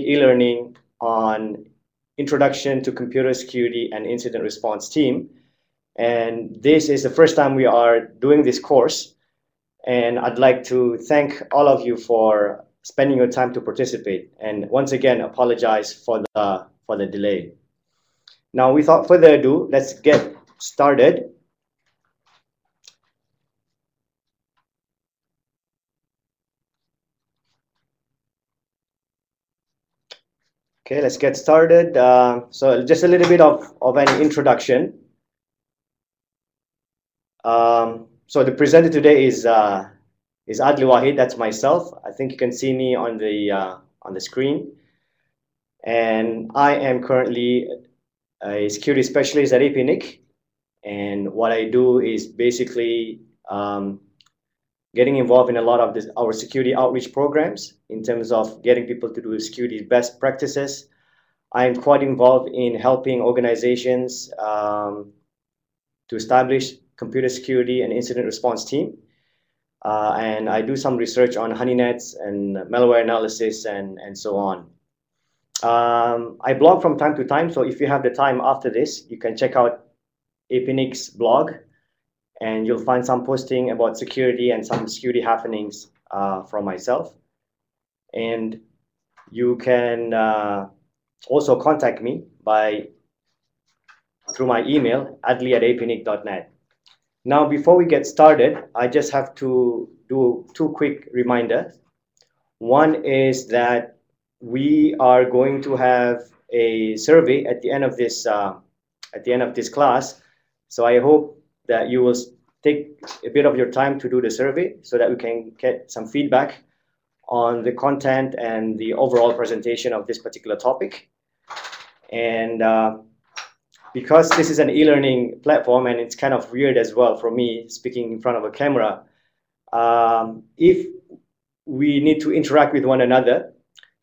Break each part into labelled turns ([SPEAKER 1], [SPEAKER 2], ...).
[SPEAKER 1] e-learning on Introduction to Computer Security and Incident Response Team. And this is the first time we are doing this course. And I'd like to thank all of you for spending your time to participate. And once again, apologize for the delay. Now, without further ado, let's get started. Okay, let's get started. So just a little bit of an introduction. So the presenter today is Adli Wahid. That's myself. I think you can see me on the screen. And I am currently a security specialist at APNIC. And what I do is basically getting involved in a lot of our security outreach programs in terms of getting people to do security best practices. I'm quite involved in helping organizations to establish computer security and incident response team. And I do some research on honeynets and malware analysis and so on. I blog from time to time, so if you have the time after this, you can check out APNIC's blog, and you'll find some posting about security and some security happenings from myself. And you can also contact me through my email, adli@apnic.net. Now, before we get started, I just have to do two quick reminders. One is that we are going to have a survey at the end of this class. So I hope that you will take a bit of your time to do the survey so that we can get some feedback on the content and the overall presentation of this particular topic. And because this is an e-learning platform and it's kind of weird as well for me speaking in front of a camera, if we need to interact with one another,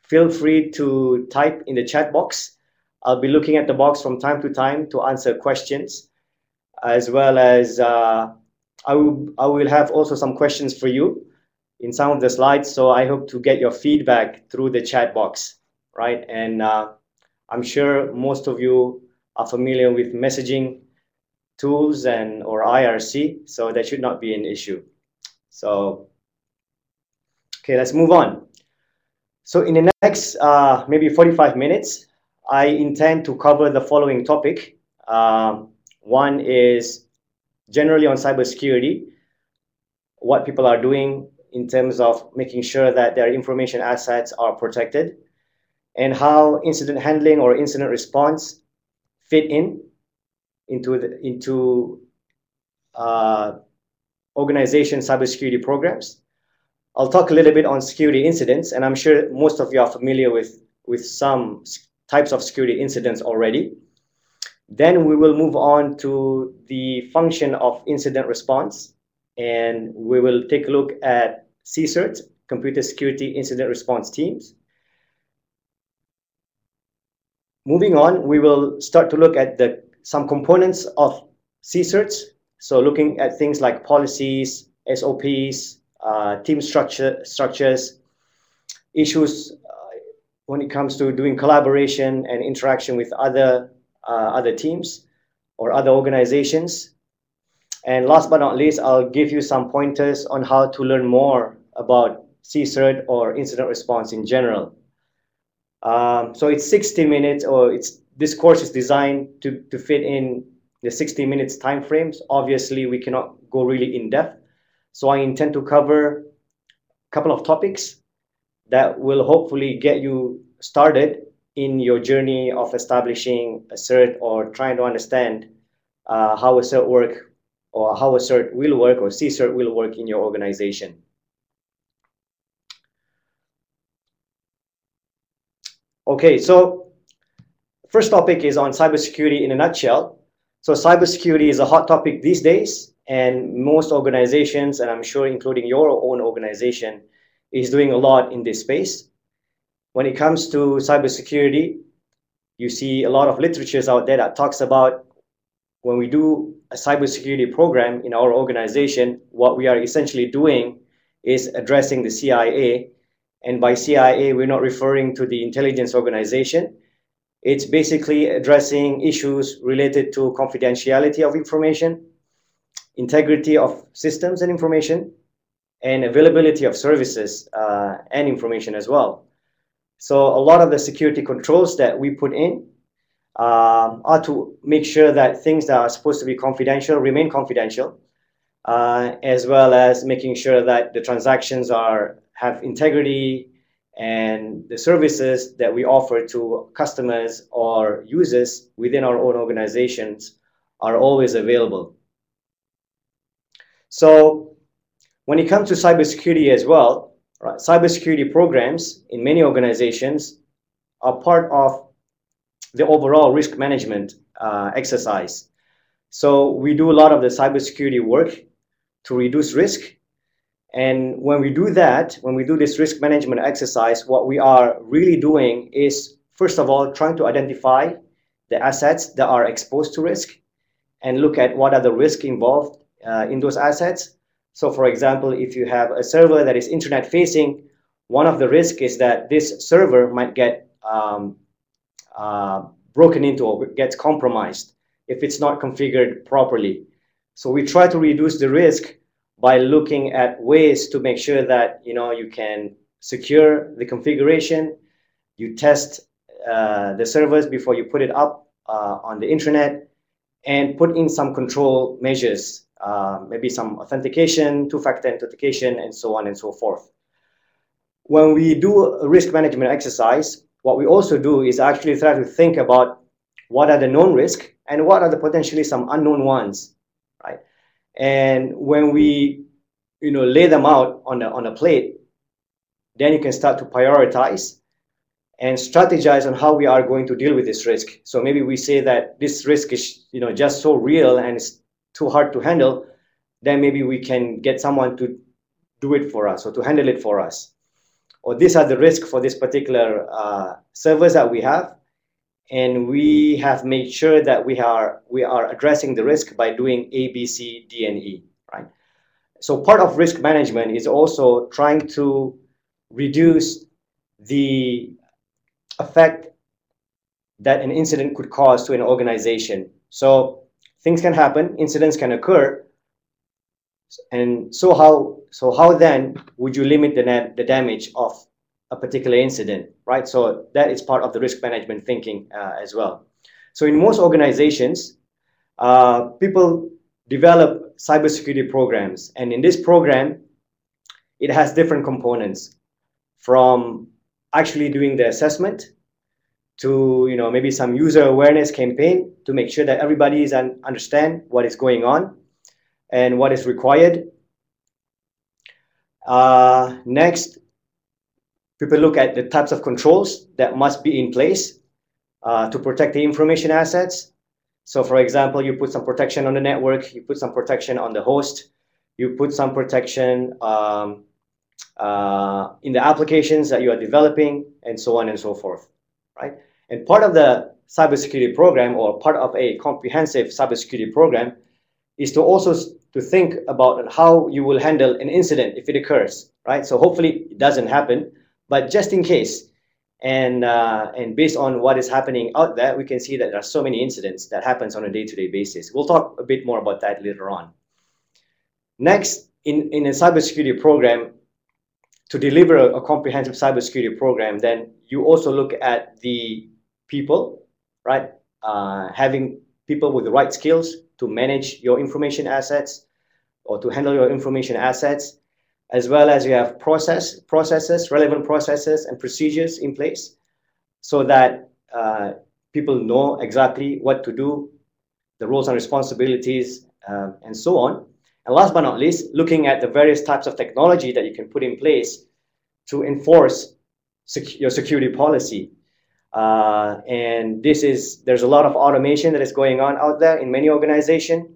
[SPEAKER 1] feel free to type in the chat box. I'll be looking at the box from time to time to answer questions, as well as I will have also some questions for you in some of the slides. So I hope to get your feedback through the chat box, right? And I'm sure most of you are familiar with messaging tools or IRC, so that should not be an issue. So, okay, let's move on. So in the next maybe 45 minutes, I intend to cover the following topic. One is generally on cybersecurity, what people are doing in terms of making sure that their information assets are protected, and how incident handling or incident response fit into organization cybersecurity programs. I'll talk a little bit on security incidents, and I'm sure most of you are familiar with some types of security incidents already. Then we will move on to the function of incident response, and we will take a look at CSeries, Computer Security Incident Response Teams. Moving on, we will start to look at some components of CSeries. So looking at things like policies, SOPs, team structures, issues when it comes to doing collaboration and interaction with other teams or other organizations. And last but not least, I'll give you some pointers on how to learn more about CSeries or incident response in general. So it's 60 minutes, or this course is designed to fit in the 60 minutes time frames. Obviously, we cannot go really in depth. So I intend to cover a couple of topics that will hopefully get you started in your journey of establishing a cert or trying to understand how a cert work, or how a cert will work, or CSeries will work in your organization. Okay, so first topic is on cybersecurity in a nutshell. So cybersecurity is a hot topic these days, and most organizations, and I'm sure including your own organization, is doing a lot in this space. When it comes to cybersecurity, you see a lot of literatures out there that talks about when we do a cybersecurity program in our organization, what we are essentially doing is addressing the CIA And by CIA, we're not referring to the intelligence organization. It's basically addressing issues related to confidentiality of information, integrity of systems and information, and availability of services and information as well. So a lot of the security controls that we put in are to make sure that things that are supposed to be confidential remain confidential, as well as making sure that the transactions have integrity and the services that we offer to customers or users within our own organizations are always available. So when it comes to cybersecurity as well, right, cybersecurity programs in many organizations are part of the overall risk management exercise. So we do a lot of the cybersecurity work to reduce risk. And when we do that, when we do this risk management exercise, what we are really doing is, first of all, trying to identify the assets that are exposed to risk and look at what are the risks involved in those assets. So for example, if you have a server that is internet facing, one of the risks is that this server might get broken into or gets compromised if it's not configured properly. So we try to reduce the risk by looking at ways to make sure that you can secure the configuration, you test the servers before you put it up on the internet, and put in some control measures, maybe some authentication, two-factor authentication, and so on and so forth. When we do a risk management exercise, what we also do is actually try to think about what are the known risks and what are the potentially some unknown ones, right? And when we lay them out on a plate, then you can start to prioritize and strategize on how we are going to deal with this risk. So maybe we say that this risk is just so real and it's too hard to handle, then maybe we can get someone to do it for us or to handle it for us. Or these are the risks for this particular servers that we have, and we have made sure that we are addressing the risk by doing A, B, C, D, and E, right? So part of risk management is also trying to reduce the effect that an incident could cause to an organization. So things can happen, incidents can occur, and so how then would you limit the damage of a particular incident, right? So that is part of the risk management thinking as well. So in most organizations, people develop cybersecurity programs, and in this program, it has different components, from actually doing the assessment to maybe some user awareness campaign to make sure that everybody is understand what is going on and what is required. Next, people look at the types of controls that must be in place to protect the information assets. So for example, you put some protection on the network, you put some protection on the host, you put some protection in the applications that you are developing, and so on and so forth, right? And part of the cybersecurity program, or part of a comprehensive cybersecurity program, is to also to think about how you will handle an incident if it occurs, right? So hopefully it doesn't happen, but just in case, and based on what is happening out there, we can see that there are so many incidents that happens on a day-to-day basis. We'll talk a bit more about that later on. Next, in a cybersecurity program, to deliver a comprehensive cybersecurity program, then you also look at the people, right? Having people with the right skills to manage your information assets or to handle your information assets, as well as you have processes, relevant processes and procedures in place so that people know exactly what to do, the roles and responsibilities, and so on. And last but not least, looking at the various types of technology that you can put in place to enforce your security policy. And there's a lot of automation that is going on out there in many organizations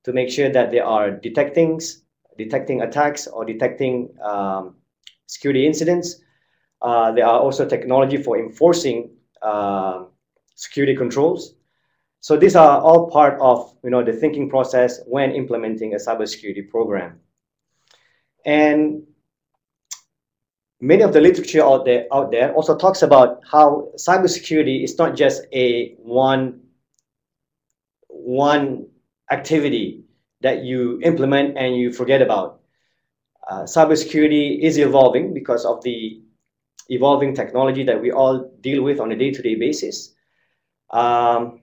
[SPEAKER 1] to make sure that they are detecting attacks or detecting security incidents. There are also technology for enforcing security controls. So these are all part of the thinking process when implementing a cybersecurity program. And many of the literature out there also talks about how cybersecurity is not just a one activity that you implement and you forget about. Cybersecurity is evolving because of the evolving technology that we all deal with on a day-to-day basis. And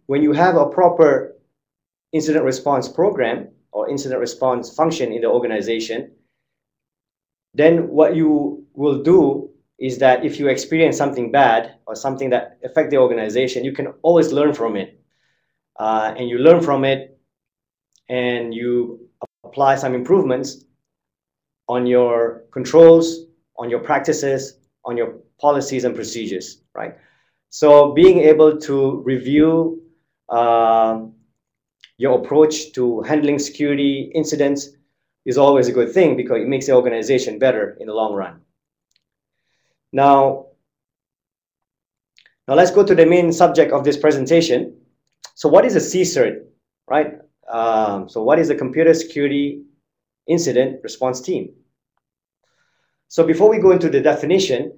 [SPEAKER 1] when you have a proper incident response program or incident response function in the organization, then what you will do is that if you experience something bad or something that affects the organization, you can always learn from it. And you learn from it and you apply some improvements on your controls, on your practices, on your policies and procedures, right? So being able to review your approach to handling security incidents is always a good thing because it makes the organization better in the long run. Now let's go to the main subject of this presentation. So what is a CSeries, right? So what is a Computer Security Incident Response Team? So before we go into the definition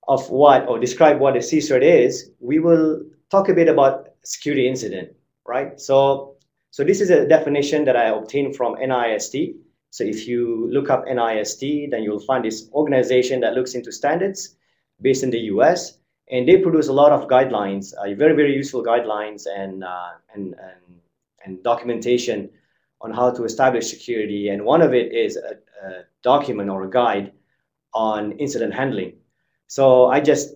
[SPEAKER 1] of what, or describe what a CSeries is, we will talk a bit about security incident, right? So this is a definition that I obtained from NIST. So if you look up NIST, then you'll find this organization that looks into standards based in the US, and they produce a lot of guidelines, very, very useful guidelines and documentation on how to establish security. And one of it is a document or a guide on incident handling. So I just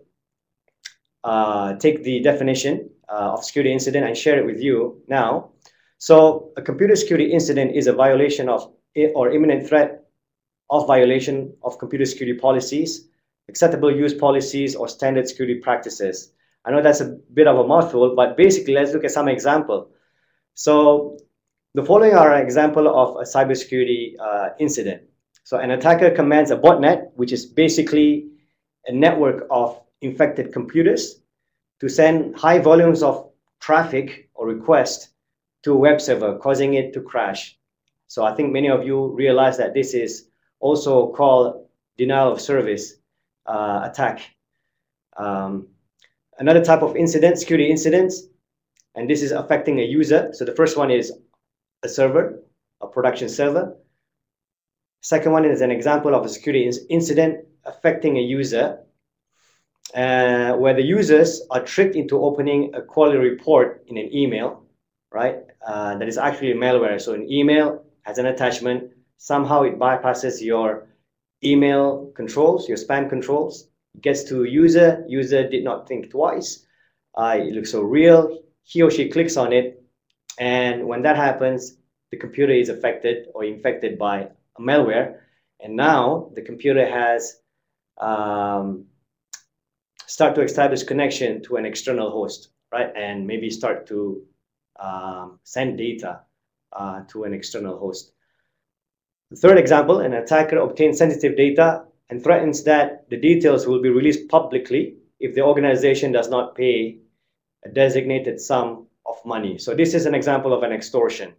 [SPEAKER 1] take the definition of security incident and share it with you now. So a computer security incident is a violation of or imminent threat of violation of computer security policies, acceptable use policies, or standard security practices. I know that's a bit of a mouthful, but basically let's look at some example. So the following are an example of a cybersecurity incident. So an attacker commands a botnet, which is basically a network of infected computers, to send high volumes of traffic or requests to a web server, causing it to crash. So I think many of you realize that this is also called denial of service attack. Another type of incident, security incidents, and this is affecting a user. So the first one is a server, a production server. Second one is an example of a security incident affecting a user, where the users are tricked into opening a quality report in an email, right? That is actually a malware. So an email has an attachment. Somehow it bypasses your email controls, your spam controls. It gets to a user. User did not think twice. It looks so real. He or she clicks on it. And when that happens, the computer is affected or infected by a malware. And now the computer has start to establish connection to an external host, right? And maybe start to send data to an external host. The third example, an attacker obtains sensitive data and threatens that the details will be released publicly if the organization does not pay a designated sum of money. So this is an example of an extortion.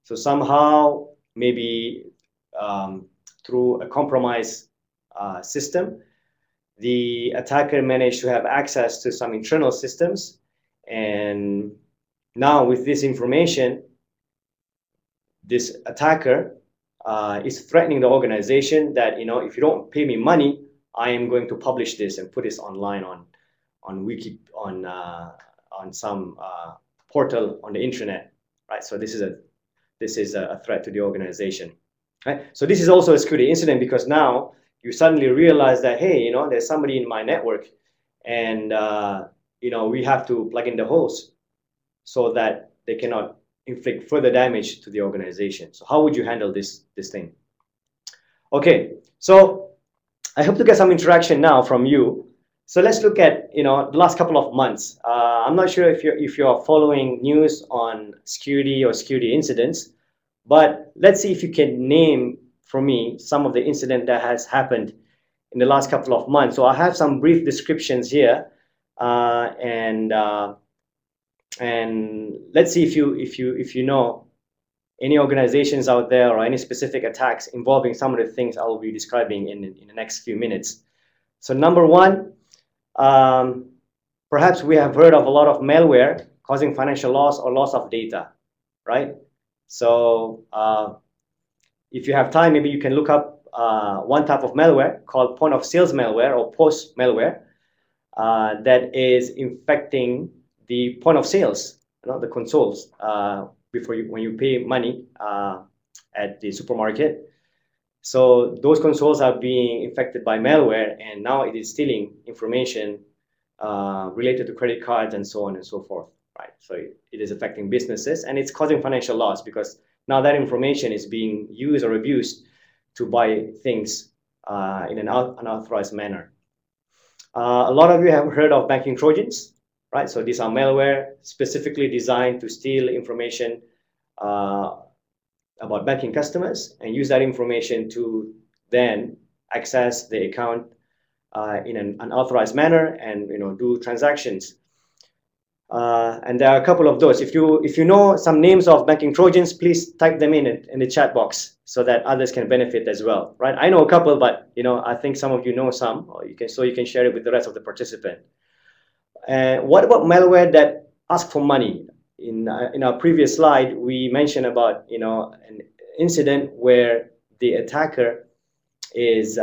[SPEAKER 1] So somehow, maybe through a compromised system, the attacker managed to have access to some internal systems. And now with this information, this attacker is threatening the organization that, if you don't pay me money, I am going to publish this and put this online on Wiki, on some portal on the internet, right? So this is a threat to the organization, right? So this is also a security incident because now you suddenly realize that, hey, there's somebody in my network, and we have to plug in the holes so that they cannot inflict further damage to the organization. So how would you handle this thing? Okay, so I hope to get some interaction now from you. So let's look at the last couple of months. I'm not sure if you're following news on security or security incidents, but let's see if you can name for me some of the incident that has happened in the last couple of months. So I have some brief descriptions here, and let's see if you know any organizations out there or any specific attacks involving some of the things I will be describing in the next few minutes. So number one, perhaps we have heard of a lot of malware causing financial loss or loss of data, right? So if you have time, maybe you can look up one type of malware called point of sales malware or POS malware that is infecting the point of sales, the consoles, when you pay money at the supermarket. So those consoles are being infected by malware, and now it is stealing information related to credit cards and so on and so forth, right? So it is affecting businesses, and it's causing financial loss because now that information is being used or abused to buy things in an unauthorized manner. A lot of you have heard of banking Trojans, right? So these are malware specifically designed to steal information about banking customers and use that information to then access the account in an unauthorized manner and do transactions. And there are a couple of those. If you know some names of banking Trojans, please type them in the chat box so that others can benefit as well, right? I know a couple, but I think some of you know some, or you can share it with the rest of the participant. What about malware that ask for money? In our previous slide, we mentioned about an incident where the attacker is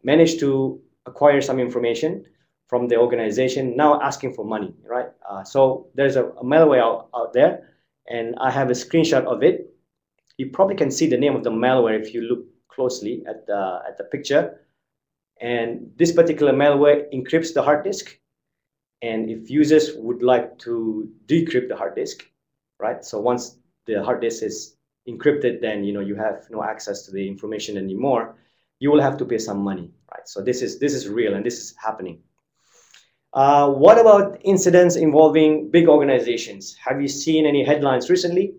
[SPEAKER 1] managed to acquire some information from the organization, now asking for money, right? So there's a malware out there, and I have a screenshot of it. You probably can see the name of the malware if you look closely at the picture. And this particular malware encrypts the hard disk. And if users would like to decrypt the hard disk, right? So once the hard disk is encrypted, then you have no access to the information anymore. You will have to pay some money, right? So this is real, and this is happening. What about incidents involving big organizations? Have you seen any headlines recently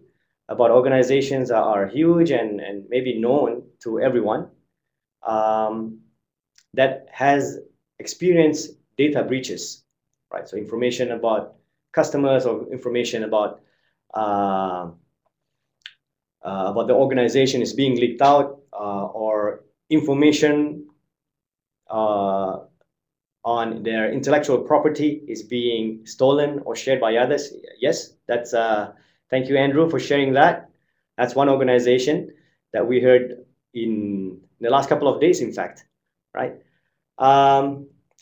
[SPEAKER 1] about organizations that are huge and maybe known to everyone that has experienced data breaches, right? So information about customers or information about the organization is being leaked out, or information on their intellectual property is being stolen or shared by others. Yes, that's thank you, Andrew, for sharing that. That's one organization that we heard in the last couple of days, in fact, right?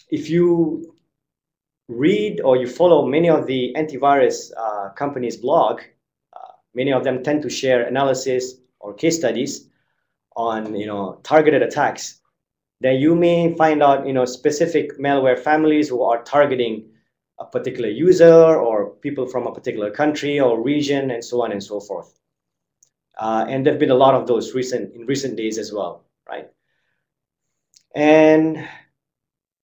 [SPEAKER 1] If you read or you follow many of the antivirus companies' blog, many of them tend to share analysis or case studies on targeted attacks. Then you may find out specific malware families who are targeting a particular user or people from a particular country or region and so on and so forth. And there have been a lot of those in recent days as well, right? And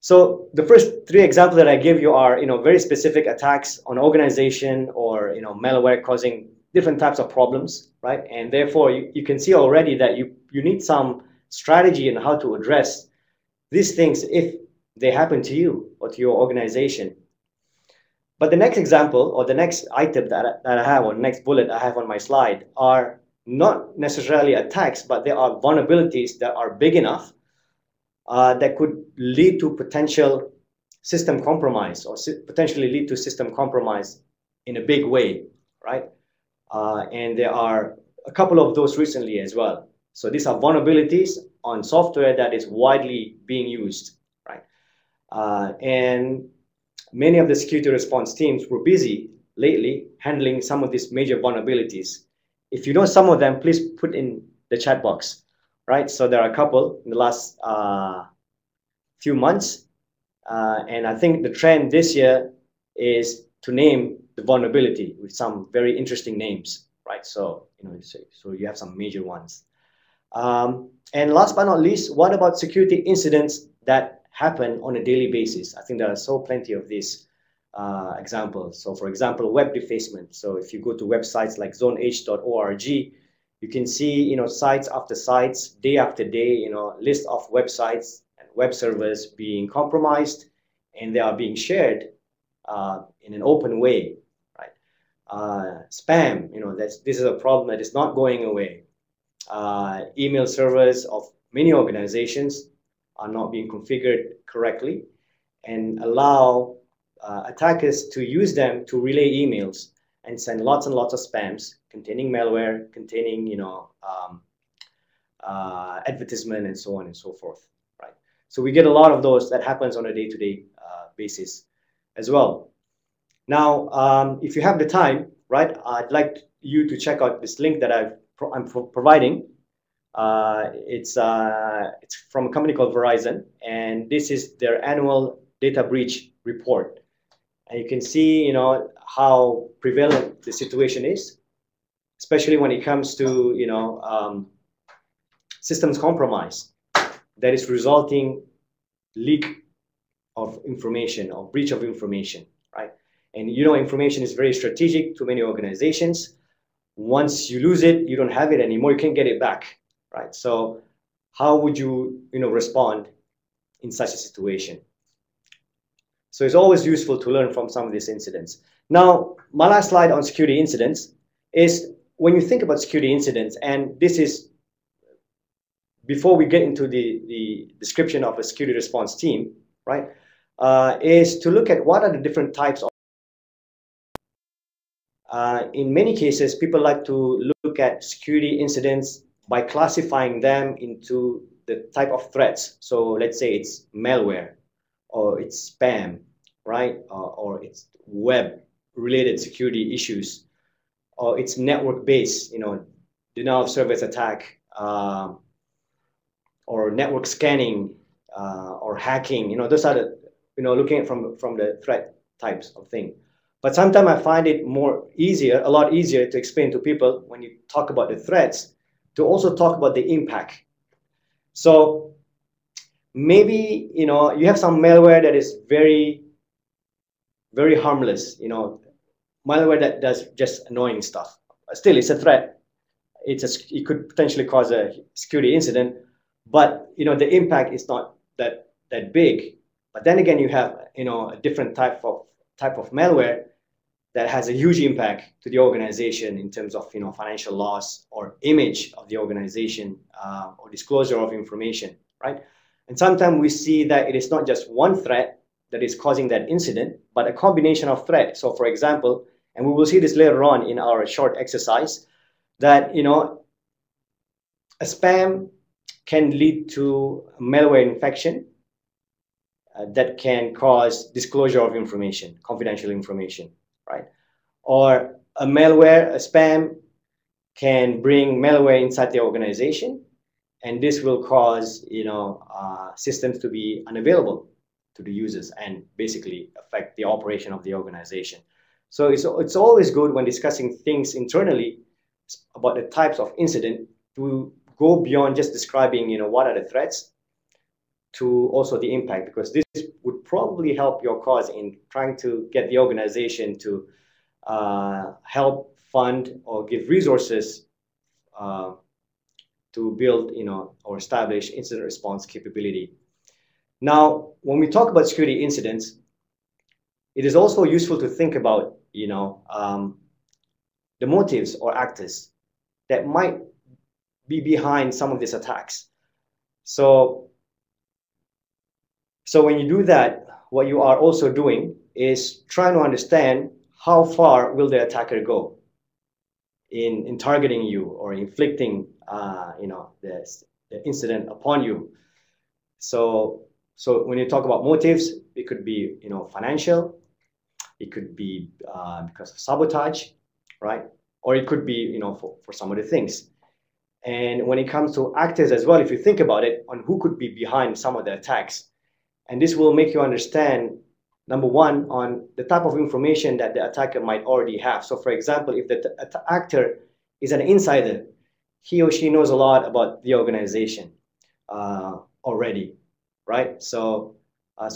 [SPEAKER 1] so the first three examples that I give you are very specific attacks on organization or malware causing different types of problems, right? And therefore you can see already that you need some strategy in how to address these things if they happen to you or to your organization. But the next example or the next item that I have, or next bullet I have on my slide, are not necessarily attacks, but they are vulnerabilities that are big enough that could lead to potential system compromise or potentially lead to system compromise in a big way, right? And there are a couple of those recently as well. So these are vulnerabilities on software that is widely being used, right? And many of the security response teams were busy lately handling some of these major vulnerabilities. If you know some of them, please put in the chat box, right? So there are a couple in the last few months. And I think the trend this year is to name the vulnerability with some very interesting names, right? So, so you have some major ones. And last but not least, what about security incidents that happen on a daily basis? I think there are so plenty of these examples. So for example, web defacement. So if you go to websites like zoneh.org, you can see, sites after sites, day after day, list of websites and web servers being compromised, and they are being shared in an open way, right? Spam, this is a problem that is not going away. Email servers of many organizations are not being configured correctly and allow attackers to use them to relay emails and send lots and lots of spams containing malware, containing advertisement, and so on and so forth. Right. So we get a lot of those that happens on a day-to-day basis as well. Now, if you have the time, right, I'd like you to check out this link that I'm providing. It's from a company called Verizon, and this is their annual data breach report. And you can see, how prevalent the situation is, especially when it comes to, systems compromise that is resulting leak of information or breach of information, right? And information is very strategic to many organizations. Once you lose it, you don't have it anymore. You can't get it back, right? So how would you, respond in such a situation? So it's always useful to learn from some of these incidents. Now, my last slide on security incidents is when you think about security incidents, and this is before we get into the description of a security response team, right, is to look at what are the different types of. In many cases, people like to look at security incidents by classifying them into the type of threats. So let's say it's malware, or it's spam, right, or it's web-related security issues, or it's network-based, denial of service attack, or network scanning, or hacking. Those are the, looking at from the threat types of thing. But sometimes I find it a lot easier to explain to people when you talk about the threats, to also talk about the impact. So maybe, you have some malware that is very, very harmless, malware that does just annoying stuff. Still, it's a threat. It could potentially cause a security incident, but, the impact is not that big. But then again, you have, a different type of malware that has a huge impact to the organization in terms of, financial loss or image of the organization, or disclosure of information, right? And sometimes we see that it is not just one threat that is causing that incident, but a combination of threats. So for example, and we will see this later on in our short exercise, that, a spam can lead to malware infection that can cause disclosure of information, confidential information, right? Or a spam can bring malware inside the organization, and this will cause, systems to be unavailable to the users and basically affect the operation of the organization. So it's always good when discussing things internally about the types of incident to go beyond just describing, what are the threats, to also the impact, because this would probably help your cause in trying to get the organization to help fund or give resources to build, or establish incident response capability. Now, when we talk about security incidents, it is also useful to think about, the motives or actors that might be behind some of these attacks. So when you do that, what you are also doing is trying to understand how far will the attacker go in targeting you or inflicting, the incident upon you. So when you talk about motives, it could be, financial, it could be because of sabotage, right? Or it could be, for some of the things. And when it comes to actors as well, if you think about it, on who could be behind some of the attacks, and this will make you understand, number one, on the type of information that the attacker might already have. So for example, if the actor is an insider, he or she knows a lot about the organization already, right? So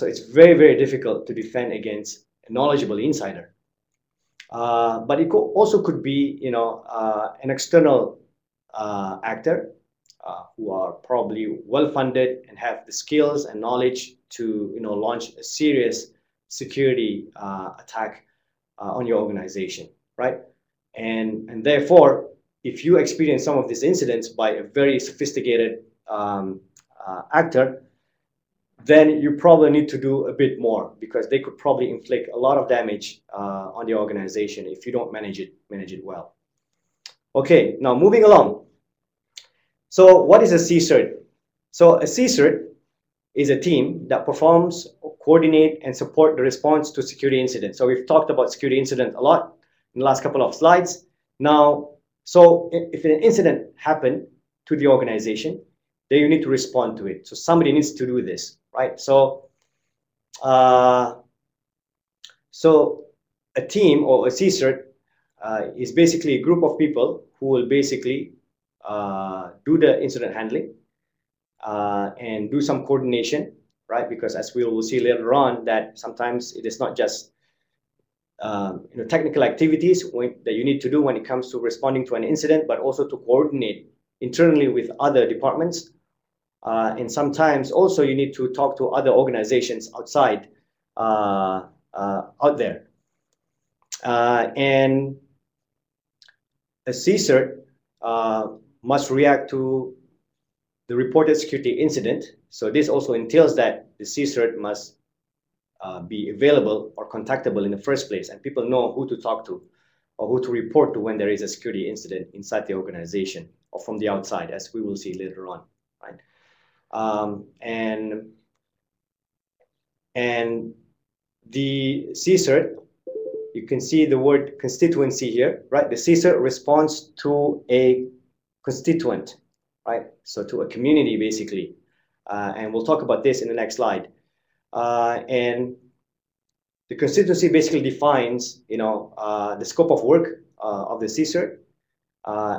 [SPEAKER 1] it's very, very difficult to defend against a knowledgeable insider. But it also could be, an external actor who are probably well-funded and have the skills and knowledge to, launch a serious security attack on your organization, right? And therefore, if you experience some of these incidents by a very sophisticated actor, then you probably need to do a bit more, because they could probably inflict a lot of damage on the organization if you don't manage it well. Okay, now moving along. So what is a CSERT? So a CSERT is a team that performs, coordinate, and support the response to security incidents. So we've talked about security incident a lot in the last couple of slides. Now, so if an incident happened to the organization, then you need to respond to it. So somebody needs to do this, right? So, so a team or a CSERT is basically a group of people who will basically do the incident handling and do some coordination, right? Because as we will see later on, that sometimes it is not just technical activities that you need to do when it comes to responding to an incident, but also to coordinate internally with other departments. And sometimes also you need to talk to other organizations outside, out there. And a CSERT must react to the reported security incident. So this also entails that the CSERT must be available or contactable in the first place, and people know who to talk to or who to report to when there is a security incident inside the organization or from the outside, as we will see later on, right? And the CSERT, you can see the word constituency here, right? The CSERT responds to a constituent, right? So to a community, basically. And we'll talk about this in the next slide. And the constituency basically defines, the scope of work of the CSERT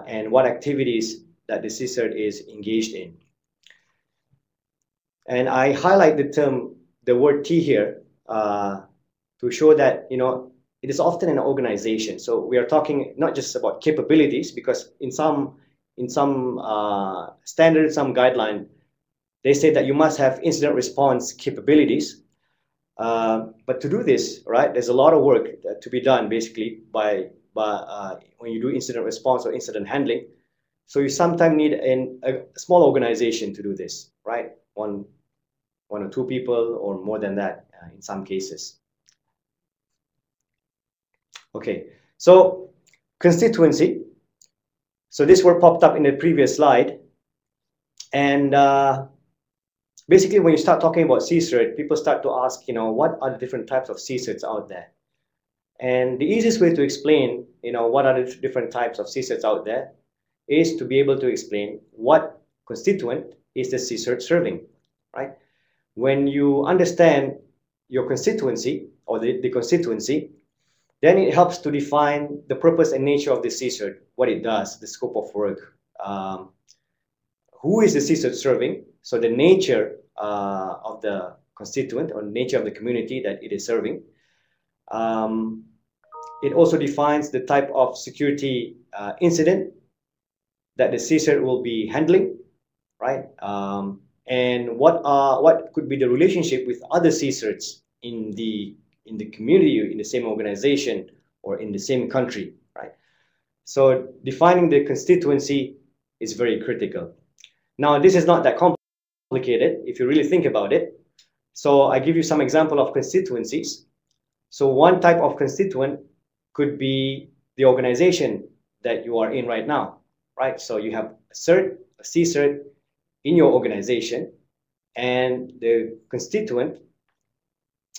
[SPEAKER 1] and what activities that the CSERT is engaged in. And I highlight the word T here to show that, it is often an organization. So we are talking not just about capabilities, because in some standards, some guideline, they say that you must have incident response capabilities. But to do this, right, there's a lot of work to be done basically by when you do incident response or incident handling. So you sometimes need a small organization to do this, right? One or two people or more than that in some cases. Okay, so constituency. So this word popped up in the previous slide. And basically, when you start talking about CSERT, people start to ask, what are the different types of CSERTs out there? And the easiest way to explain, what are the different types of CSERTs out there is to be able to explain what constituent is the CSERT serving, right? When you understand your constituency or the constituency, then it helps to define the purpose and nature of the CSERT, what it does, the scope of work, who is the CSERT serving, so the nature of the constituent or nature of the community that it is serving. It also defines the type of security incident that the CSERT will be handling, right? And what could be the relationship with other CSERTs in the community, in the same organization, or in the same country, right? So defining the constituency is very critical. Now, this is not that complicated if you really think about it. So I give you some example of constituencies. So one type of constituent could be the organization that you are in right now, right? So you have a CSERT in your organization, and the constituent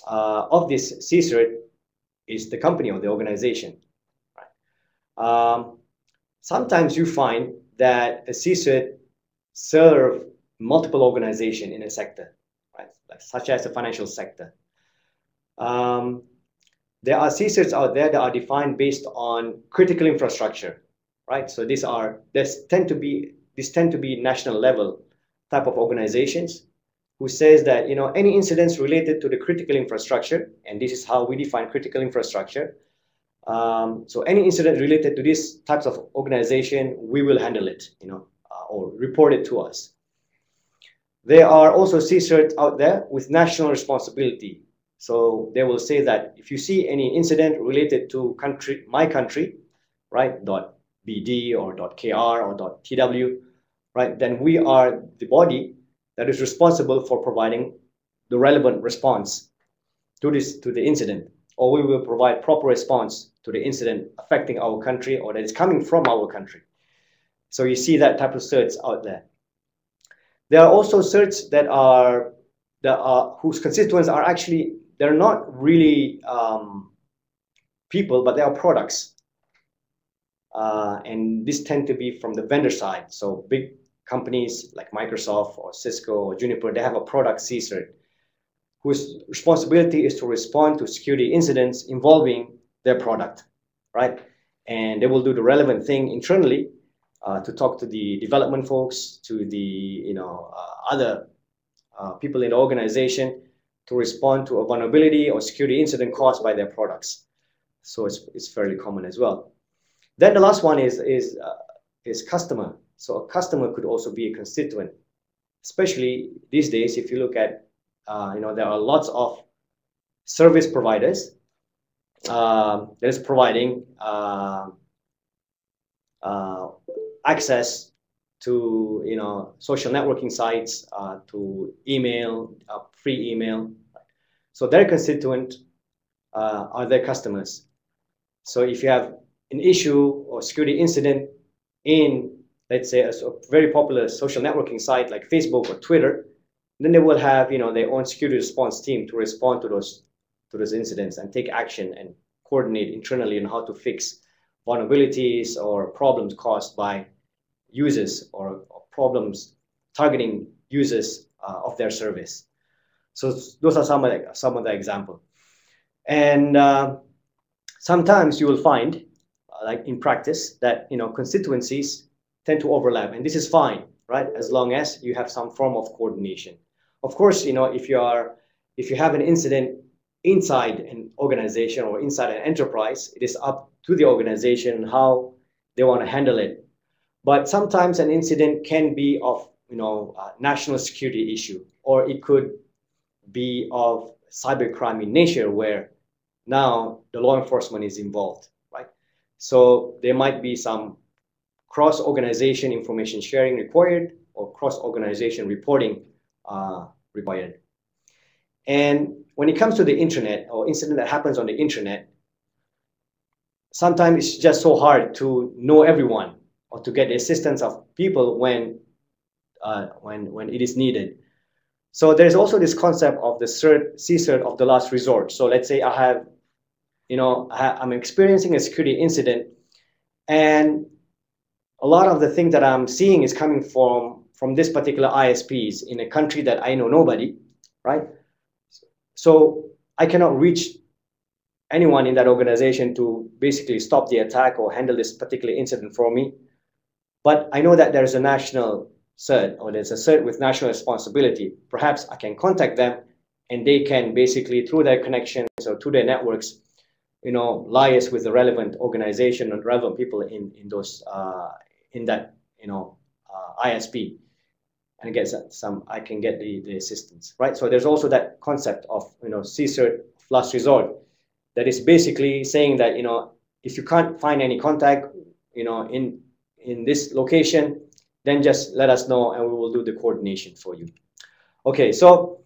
[SPEAKER 1] of this CSERT is the company or the organization. Right? Sometimes you find that a CSERT serve multiple organizations in a sector, right? Such as the financial sector. There are CSERTs out there that are defined based on critical infrastructure, right? So these tend to be national level type of organizations who says that any incidents related to the critical infrastructure, and this is how we define critical infrastructure. So any incident related to these types of organization, we will handle it, or report it to us. There are also CSERTs out there with national responsibility. So they will say that if you see any incident related to my country, right, .bd or .kr or .tw, right, then we are the body that is responsible for providing the relevant response to the incident, or we will provide proper response to the incident affecting our country or that is coming from our country. So you see that type of certs out there. There are also certs that are whose constituents are actually, they're not really people, but they are products. And these tend to be from the vendor side. So big companies like Microsoft or Cisco or Juniper, they have a product CSERT whose responsibility is to respond to security incidents involving their product, right? And they will do the relevant thing internally to talk to the development folks, to the other people in the organization to respond to a vulnerability or security incident caused by their products. So it's fairly common as well. Then the last one is customer. So a customer could also be a constituent, especially these days. If you look at, there are lots of service providers that is providing access to social networking sites, to email, free email. So their constituent are their customers. So if you have an issue or security incident in, let's say, a very popular social networking site like Facebook or Twitter, then they will have their own security response team to respond to those incidents and take action and coordinate internally on how to fix vulnerabilities or problems caused by users or problems targeting users of their service. So those are some of the examples. And sometimes you will find, like in practice, that constituencies tend to overlap, and this is fine, right? As long as you have some form of coordination. Of course, if you have an incident inside an organization or inside an enterprise, it is up to the organization how they want to handle it. But sometimes an incident can be of a national security issue, or it could be of cybercrime in nature, where now the law enforcement is involved, right? So there might be some cross-organization information sharing required, or cross-organization reporting required. And when it comes to the internet or incident that happens on the internet, sometimes it's just so hard to know everyone or to get the assistance of people when it is needed. So there's also this concept of the CSERT of the last resort. So let's say I'm experiencing a security incident, and a lot of the things that I'm seeing is coming from this particular ISPs in a country that I know nobody, right? So I cannot reach anyone in that organization to basically stop the attack or handle this particular incident for me. But I know that there's a national CERT, or there's a CERT with national responsibility. Perhaps I can contact them, and they can basically, through their connections or through their networks, liaise with the relevant organization and relevant people in that ISP, and I can get the assistance, right? So there's also that concept of CSERT last resort, that is basically saying that if you can't find any contact in this location, then just let us know and we will do the coordination for you. Okay, so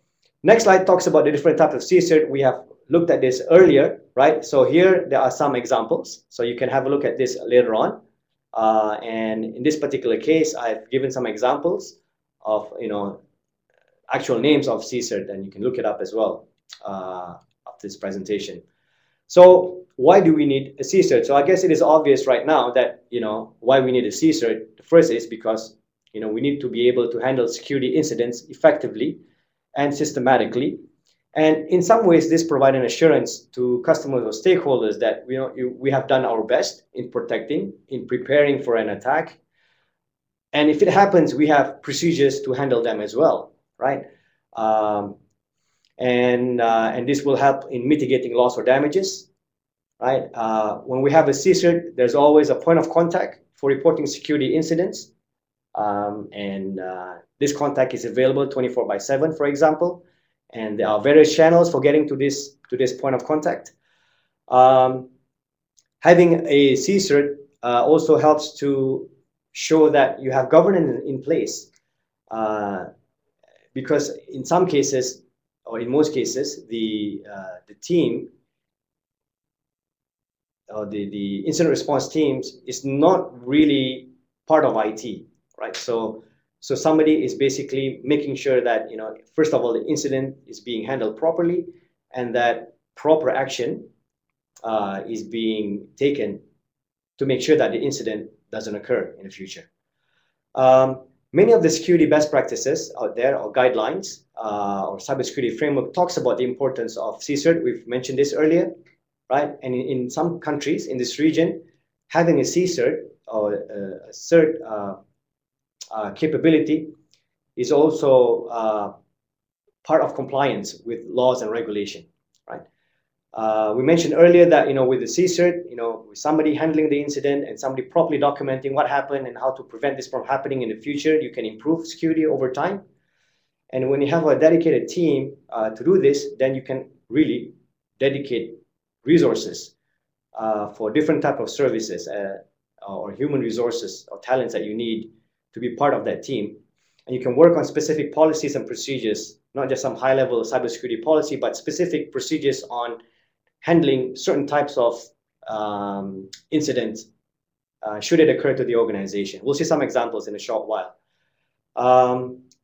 [SPEAKER 1] next slide talks about the different types of CSERT. We have looked at this earlier, right? So here there are some examples, so you can have a look at this later on. And in this particular case, I've given some examples of actual names of CSERT, and you can look it up as well after this presentation. So why do we need a CSERT? So I guess it is obvious right now that why we need a CSERT. The first is because we need to be able to handle security incidents effectively and systematically. And in some ways, this provides an assurance to customers or stakeholders that we have done our best in protecting, in preparing for an attack. And if it happens, we have procedures to handle them as well, right? And this will help in mitigating loss or damages, right? When we have a CSERT, there's always a point of contact for reporting security incidents. This contact is available 24/7, for example. And there are various channels for getting to this point of contact. Having a CSERT also helps to show that you have governance in place, because in some cases, or in most cases, the team or the incident response teams is not really part of IT, right? So somebody is basically making sure that, you know, first of all, the incident is being handled properly, and that proper action is being taken to make sure that the incident doesn't occur in the future. Many of the security best practices out there, or guidelines, or cybersecurity framework, talks about the importance of CSERT. We've mentioned this earlier, right? And in some countries in this region, having a CSERT or a CERT capability is also part of compliance with laws and regulation, right? We mentioned earlier that, you know, with the CSERT, you know, with somebody handling the incident and somebody properly documenting what happened and how to prevent this from happening in the future, you can improve security over time. And when you have a dedicated team to do this, then you can really dedicate resources for different type of services or human resources or talents that you need to be part of that team. And you can work on specific policies and procedures, not just some high-level cybersecurity policy, but specific procedures on handling certain types of incidents should it occur to the organization. We'll see some examples in a short while.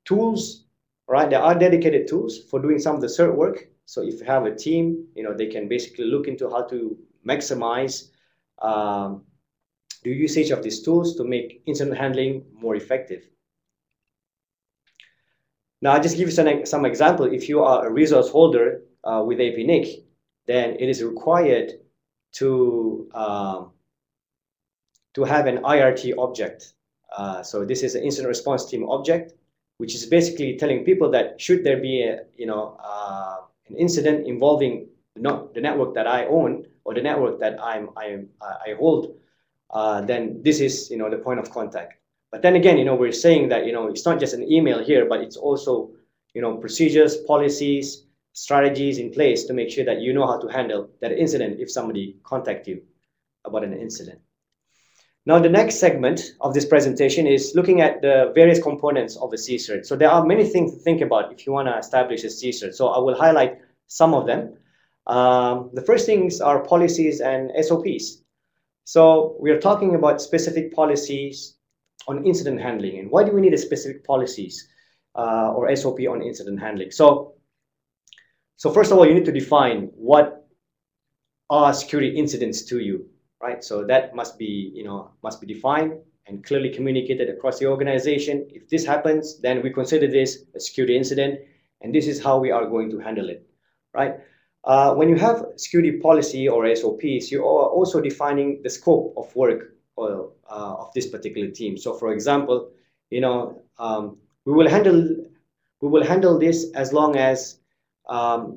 [SPEAKER 1] Tools, right? There are dedicated tools for doing some of the CERT work. So if you have a team, you know, they can basically look into how to maximize the usage of these tools to make incident handling more effective. Now, I'll just give you some example. If you are a resource holder with APNIC, then it is required to have an IRT object. So this is an incident response team object, which is basically telling people that should there be a, you know, an incident involving not the network that I own or the network that I hold, then this is, you know, the point of contact. But then again, you know, we're saying that, you know, it's not just an email here, but it's also, you know, procedures, policies, strategies in place to make sure that you know how to handle that incident if somebody contacts you about an incident. Now, the next segment of this presentation is looking at the various components of a CSERT. So there are many things to think about if you want to establish a CSERT. So I will highlight some of them. The first things are policies and SOPs. So we are talking about specific policies on incident handling. And why do we need a specific policies or SOP on incident handling? So first of all, you need to define what are security incidents to you, right? So that must be, you know, must be defined and clearly communicated across the organization. If this happens, then we consider this a security incident, and this is how we are going to handle it, right? When you have security policy or SOPs, you are also defining the scope of work of this particular team. So, for example, you know, we will handle this as long as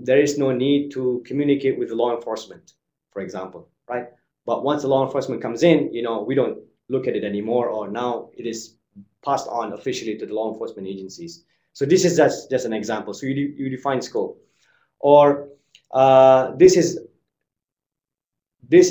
[SPEAKER 1] there is no need to communicate with law enforcement, for example, right? But once the law enforcement comes in, you know, we don't look at it anymore, or now it is passed on officially to the law enforcement agencies. So this is just an example. So you define scope, or this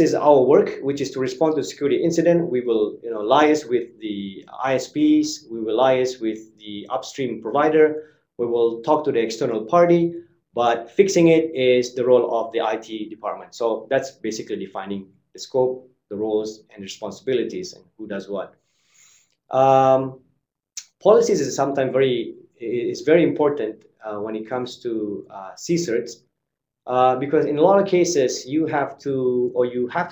[SPEAKER 1] is our work, which is to respond to a security incident. We will, you know, liaise with the ISPs. We will liaise with the upstream provider. We will talk to the external party, but fixing it is the role of the IT department. So that's basically defining the scope, the roles, and responsibilities, and who does what. Policies is sometimes very important when it comes to CSERTs. Because in a lot of cases, you have to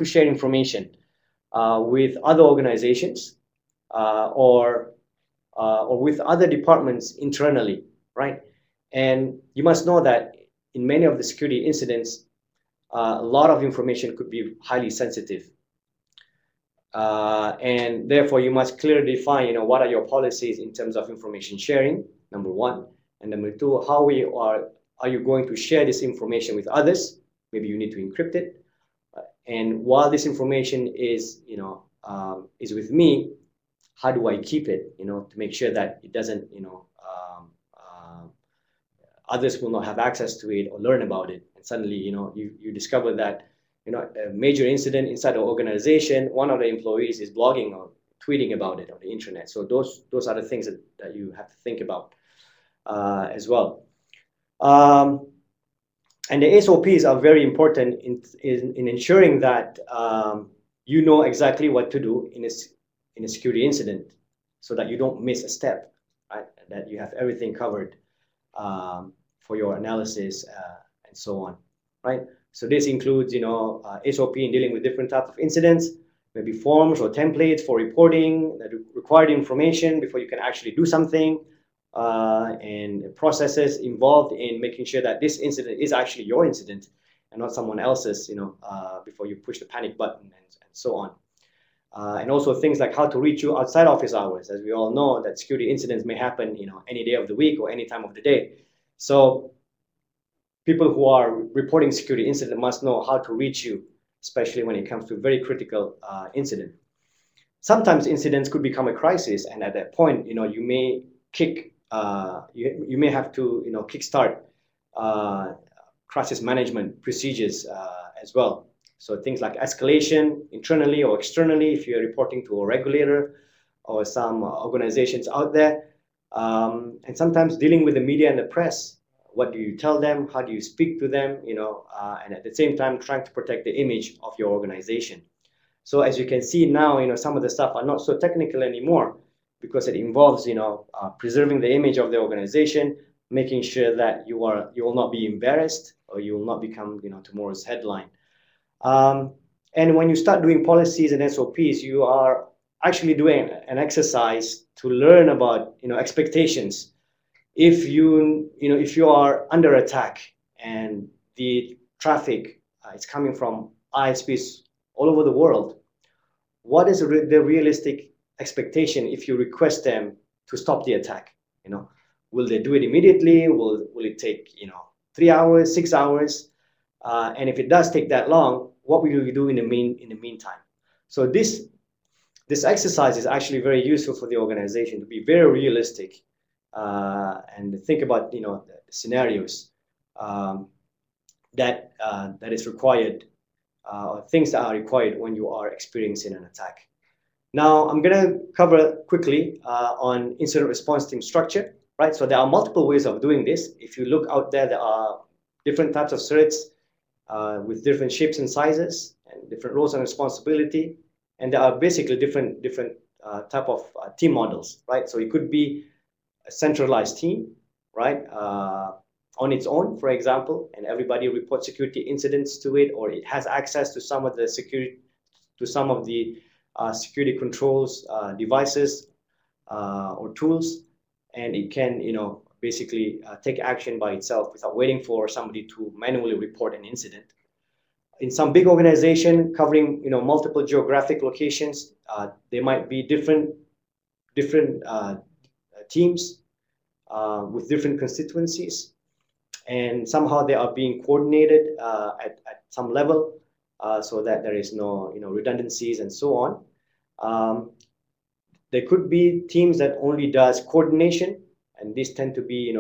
[SPEAKER 1] share information with other organizations or with other departments internally, right? And you must know that in many of the security incidents, a lot of information could be highly sensitive, and therefore you must clearly define, you know, what are your policies in terms of information sharing, number one, and number two, how are you going to share this information with others? Maybe you need to encrypt it. And while this information is, you know, is with me, how do I keep it, you know, to make sure that it doesn't, you know, others will not have access to it or learn about it. And suddenly, you discover that, a major incident inside the organization, one of the employees is blogging or tweeting about it on the internet. So those are the things that you have to think about as well. And the SOPs are very important in ensuring that you know exactly what to do in a security incident, so that you don't miss a step, right? That you have everything covered for your analysis and so on, right? So this includes, SOP in dealing with different types of incidents, maybe forms or templates for reporting the required information before you can actually do something, and processes involved in making sure that this incident is actually your incident and not someone else's, before you push the panic button and so on. And also things like how to reach you outside office hours. As we all know, that security incidents may happen, any day of the week or any time of the day. So people who are reporting security incident must know how to reach you, especially when it comes to very critical incident. Sometimes incidents could become a crisis, and at that point, you may you may have to, kickstart crisis management procedures as well. So things like escalation internally or externally, if you're reporting to a regulator or some organizations out there, and sometimes dealing with the media and the press. What do you tell them? How do you speak to them? And at the same time, trying to protect the image of your organization. So as you can see now, some of the stuff are not so technical anymore, because it involves, preserving the image of the organization, making sure that you will not be embarrassed or you will not become, tomorrow's headline. And when you start doing policies and SOPs, you are actually doing an exercise to learn about, expectations. If you are under attack and the traffic is coming from ISPs all over the world, what is the realistic expectation if you request them to stop the attack? Will they do it immediately? Will it take 3 hours, 6 hours? And if it does take that long, what will you do in the meantime? So this exercise is actually very useful for the organization to be very realistic and think about the scenarios that is required, or things that are required when you are experiencing an attack. Now I'm going to cover quickly on incident response team structure, right? So there are multiple ways of doing this. If you look out there, there are different types of CSeries with different shapes and sizes and different roles and responsibility, and there are basically different type of team models, right? So it could be a centralized team, right, on its own, for example, and everybody reports security incidents to it, or it has access to some of the security controls devices or tools, and it can basically take action by itself without waiting for somebody to manually report an incident. In some big organization covering multiple geographic locations, there might be different teams with different constituencies, and somehow they are being coordinated at some level, so that there is no redundancies and so on. There could be teams that only does coordination, and these tend to be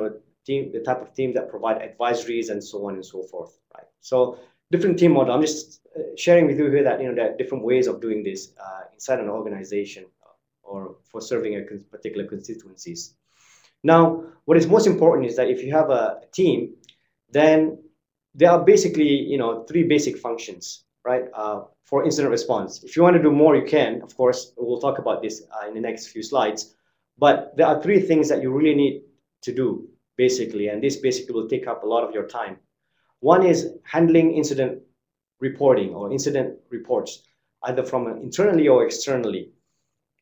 [SPEAKER 1] the type of teams that provide advisories and so on and so forth, right? So different team model. I'm just sharing with you here that there are different ways of doing this inside an organization or for serving a particular constituencies. Now, what is most important is that if you have a team, then there are basically 3 basic functions, right, for incident response. If you want to do more, you can. Of course, we'll talk about this in the next few slides. But there are 3 things that you really need to do, basically, and this basically will take up a lot of your time. One is handling incident reporting or incident reports, either from internally or externally,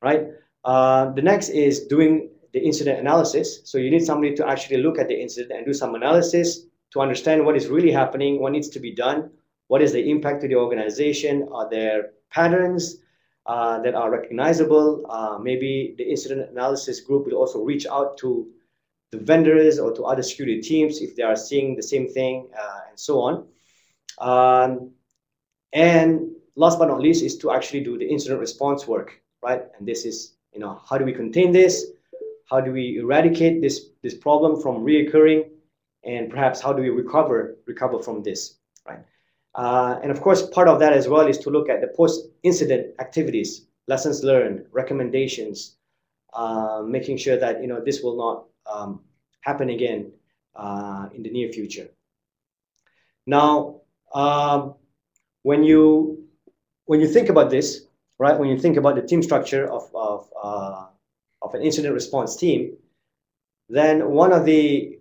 [SPEAKER 1] right? The next is doing the incident analysis. So you need somebody to actually look at the incident and do some analysis to understand what is really happening, what needs to be done, what is the impact to the organization, are there patterns that are recognizable. Maybe the incident analysis group will also reach out to the vendors or to other security teams if they are seeing the same thing, and so on. And last but not least is to actually do the incident response work, right? And this is, how do we contain this? How do we eradicate this problem from reoccurring? and perhaps how do we recover from this, right? And of course, part of that as well is to look at the post-incident activities, lessons learned, recommendations, making sure that this will not happen again in the near future. Now, when you think about this, right? When you think about the team structure of an incident response team, then one of the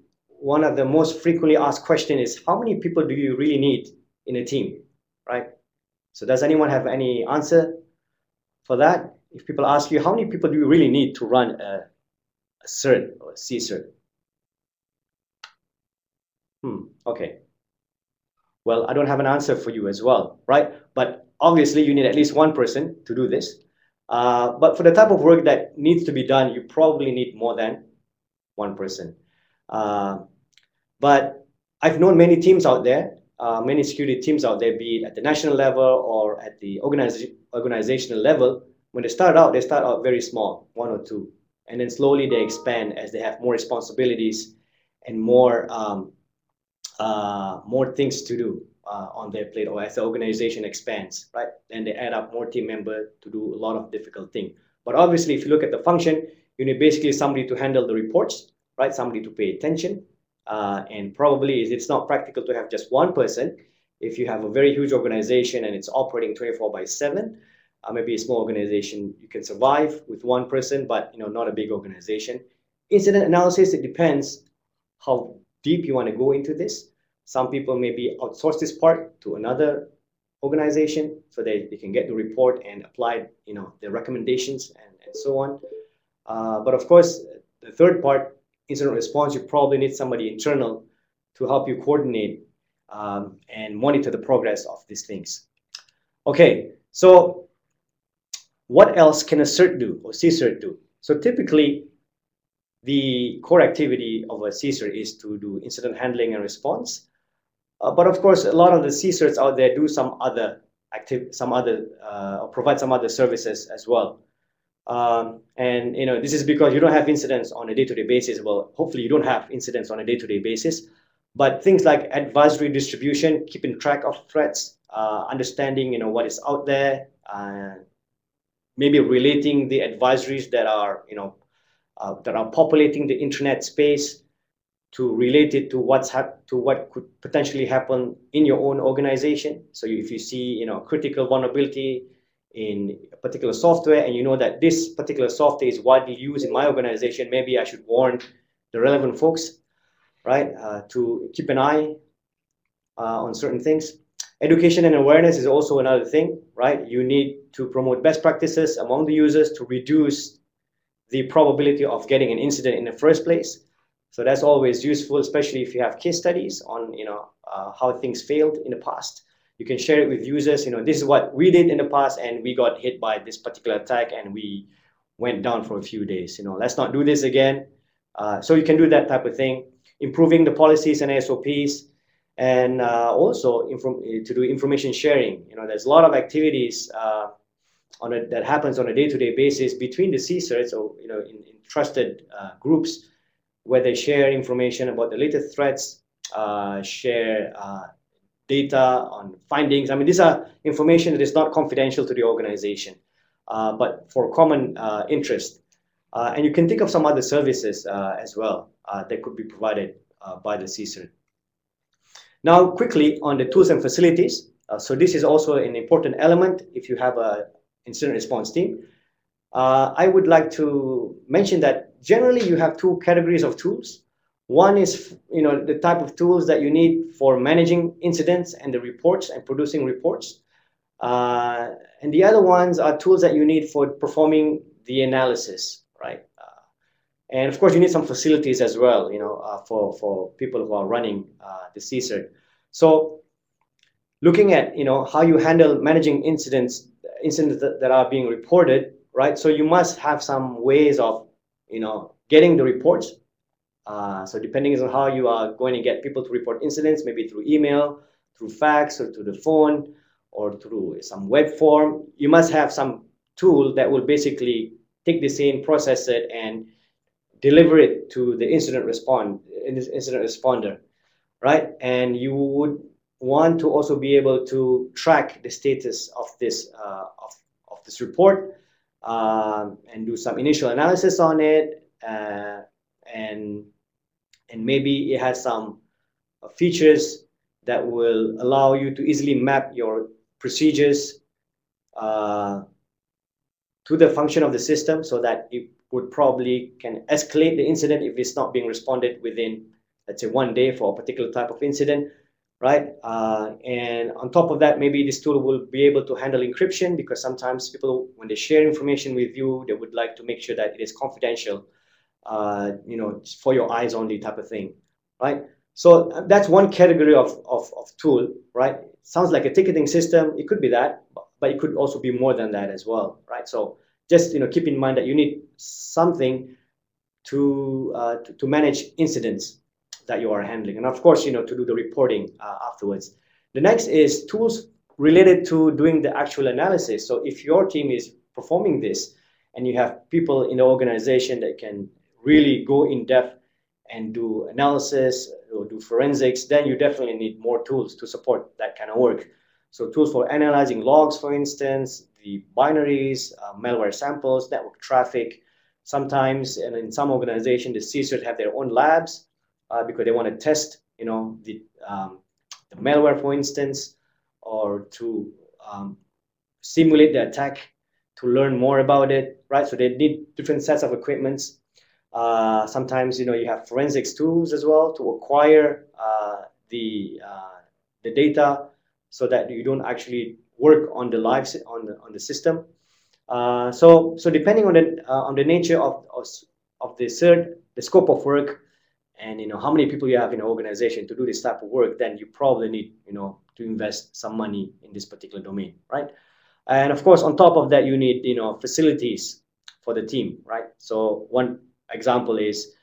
[SPEAKER 1] most frequently asked questions is, how many people do you really need in a team, right? So does anyone have any answer for that? If people ask you, how many people do you really need to run a CERT or a CSeries? Okay. Well, I don't have an answer for you as well, right? But obviously, you need at least one person to do this. But for the type of work that needs to be done, you probably need more than one person. But I've known many teams out there, many security teams out there, be it at the national level or at the organizational level. When they start out very small, one or two, and then slowly they expand as they have more responsibilities and more things to do on their plate, or as the organization expands, right? And they add up more team members to do a lot of difficult things. But obviously, if you look at the function, you need basically somebody to handle the reports, right? Somebody to pay attention. And probably it's not practical to have just one person. If you have a very huge organization and it's operating 24/7, maybe a small organization, you can survive with one person, but not a big organization. Incident analysis, it depends how deep you want to go into this. Some people maybe outsource this part to another organization so they can get the report and apply their recommendations and so on. But of course, the third part, incident response, you probably need somebody internal to help you coordinate and monitor the progress of these things. Okay, so what else can a CERT do or CSeries do? So typically, the core activity of a CSeries is to do incident handling and response. But of course, a lot of the CSeries out there do provide some other services as well. And this is because you don't have incidents on a day-to-day basis. Well, hopefully you don't have incidents on a day-to-day basis. But things like advisory distribution, keeping track of threats, understanding what is out there, maybe relating the advisories that are populating the internet space to relate it to what could potentially happen in your own organization. So if you see critical vulnerability in a particular software and you know that this particular software is widely used in my organization, maybe I should warn the relevant folks, right, to keep an eye on certain things. Education and awareness is also another thing, right? You need to promote best practices among the users to reduce the probability of getting an incident in the first place. So that's always useful, especially if you have case studies on how things failed in the past. You can share it with users. This is what we did in the past, and we got hit by this particular attack, and we went down for a few days. Let's not do this again. So you can do that type of thing. Improving the policies and SOPs, and also to do information sharing. There's a lot of activities that happens on a day-to-day basis between the CSeries, or in trusted groups, where they share information about the latest threats, share data on findings. I mean, these are information that is not confidential to the organization, but for common interest. And you can think of some other services as well that could be provided by the CSeries. Now, quickly on the tools and facilities. So this is also an important element if you have an incident response team. I would like to mention that generally you have two categories of tools. One is the type of tools that you need for managing incidents and the reports and producing reports. And the other ones are tools that you need for performing the analysis, right? And of course, you need some facilities as well, for people who are running the CSeries. So looking at how you handle managing incidents that are being reported, right? So you must have some ways of getting the reports. So depending on how you are going to get people to report incidents, maybe through email, through fax, or through the phone, or through some web form, you must have some tool that will basically take the same, process it, and deliver it to the incident responder. right? And you would want to also be able to track the status of this report, and do some initial analysis on it, and maybe it has some features that will allow you to easily map your procedures uh, to the function of the system, so that it would probably can escalate the incident if it's not being responded within, let's say, 1 day for a particular type of incident, right? And on top of that, maybe this tool will be able to handle encryption, because sometimes people, when they share information with you, they would like to make sure that it is confidential, for your eyes only type of thing, right? So that's one category of tool, right? Sounds like a ticketing system. It could be that, but it could also be more than that as well, right? So just keep in mind that you need something to manage incidents that you are handling, and of course, to do the reporting afterwards. The next is tools related to doing the actual analysis. So if your team is performing this, and you have people in the organization that can really go in depth and do analysis or do forensics, then you definitely need more tools to support that kind of work. So tools for analyzing logs, for instance, the binaries, malware samples, network traffic. Sometimes, and in some organizations, the CSeries have their own labs because they want to test, the malware, for instance, or to simulate the attack, to learn more about it, right? So they need different sets of equipments. Sometimes, you have forensics tools as well to acquire the data, so that you don't actually work on the on the system. So depending on the nature of the scope of work, and how many people you have in an organization to do this type of work, then you probably need to invest some money in this particular domain, right? And of course, on top of that, you need facilities for the team, right? So one example is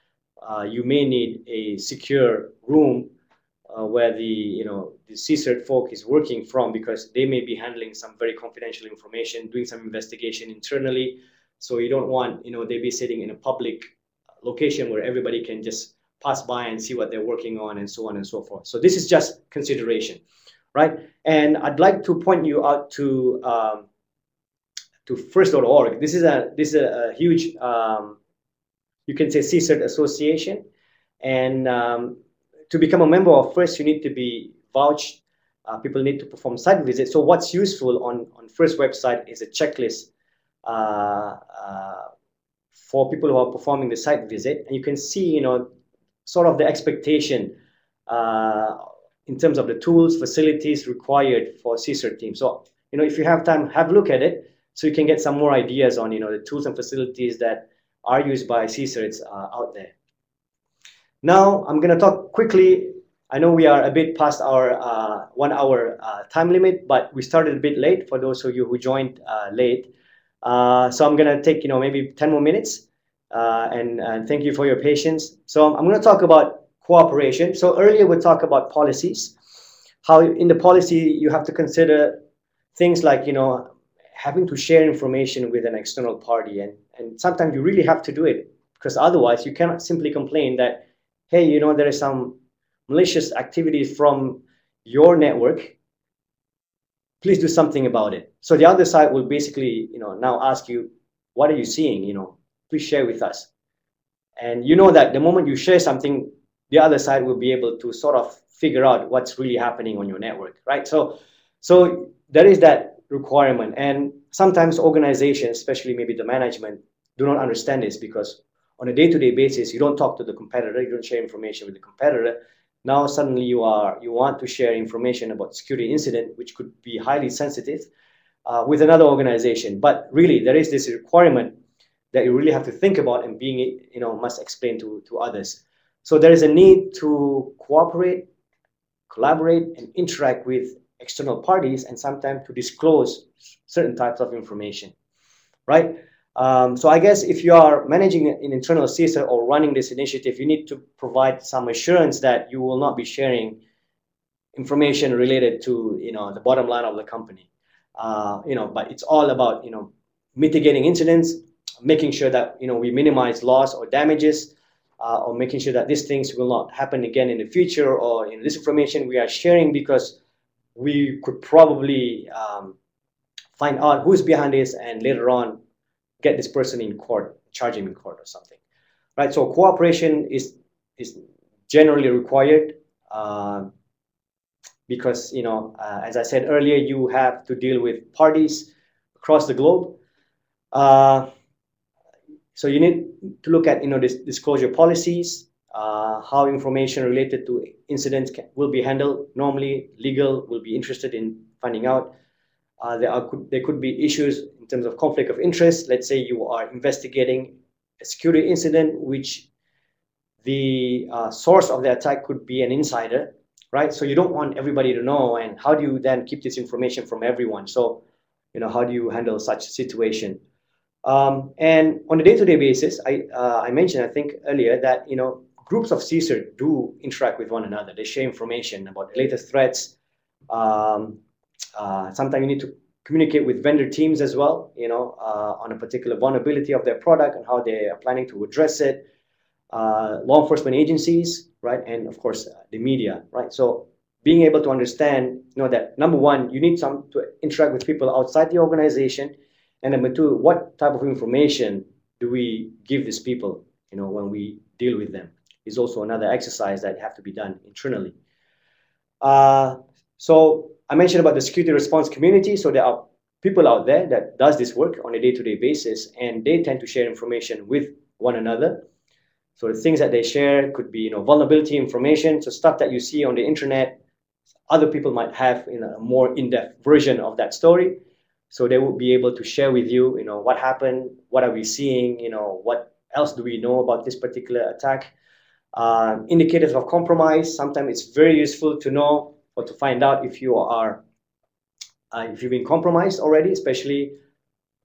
[SPEAKER 1] you may need a secure room where the CSERT folk is working from, because they may be handling some very confidential information, doing some investigation internally. So you don't want they be sitting in a public location where everybody can just pass by and see what they're working on, and so on and so forth. So this is just consideration, right? And I'd like to point you out to first.org. This is a huge you can say CSERT association, and to become a member of FIRST, you need to be vouched. People need to perform site visits. So what's useful on FIRST website is a checklist for people who are performing the site visit, and you can see sort of the expectation in terms of the tools, facilities required for CSERT team. So if you have time, have a look at it, so you can get some more ideas on the tools and facilities that are used by CSERTs out there. Now I'm going to talk quickly. I know we are a bit past our 1 hour time limit, but we started a bit late for those of you who joined late. So I'm going to take maybe 10 more minutes, and thank you for your patience. So I'm going to talk about cooperation. So earlier we talked about policies, how in the policy you have to consider things like having to share information with an external party, and sometimes you really have to do it, because otherwise you cannot simply complain that, hey, there is some malicious activities from your network, please do something about it. So the other side will basically now ask you, what are you seeing? Please share with us. And that the moment you share something, the other side will be able to sort of figure out what's really happening on your network, right? So there is that requirement. And sometimes organizations, especially maybe the management, do not understand this, because on a day-to-day basis, you don't talk to the competitor, you don't share information with the competitor. Now suddenly you want to share information about security incident, which could be highly sensitive, with another organization. But really, there is this requirement that you really have to think about, and must explain to others. So there is a need to cooperate, collaborate, and interact with external parties, and sometimes to disclose certain types of information, right? So I guess if you are managing an internal CSER or running this initiative, you need to provide some assurance that you will not be sharing information related to the bottom line of the company. But it's all about mitigating incidents, making sure that we minimize loss or damages, or making sure that these things will not happen again in the future, or this information we are sharing because we could probably find out who's behind this and later on get this person in court, charge him in court or something, right? So cooperation is generally required because, as I said earlier, you have to deal with parties across the globe. So you need to look at, disclosure policies, how information related to incidents will be handled. Normally, legal will be interested in finding out. There could be issues in terms of conflict of interest. Let's say you are investigating a security incident, which the source of the attack could be an insider, right? So you don't want everybody to know, and how do you then keep this information from everyone? So, how do you handle such a situation? And on a day-to-day basis, I mentioned, I think earlier, that groups of CSER do interact with one another. They share information about the latest threats. Sometimes you need to communicate with vendor teams as well, on a particular vulnerability of their product and how they are planning to address it. Law enforcement agencies, right, and of course the media, right? So being able to understand, that number one, you need to interact with people outside the organization. And number two, what type of information do we give these people, when we deal with them, is also another exercise that have to be done internally. So I mentioned about the security response community. So there are people out there that does this work on a day-to-day basis, and they tend to share information with one another. So the things that they share could be, vulnerability information. So stuff that you see on the internet, other people might have a more in-depth version of that story. So they will be able to share with you, what happened, what are we seeing, what else do we know about this particular attack. Indicators of compromise. Sometimes it's very useful to know or to find out if you've been compromised already, especially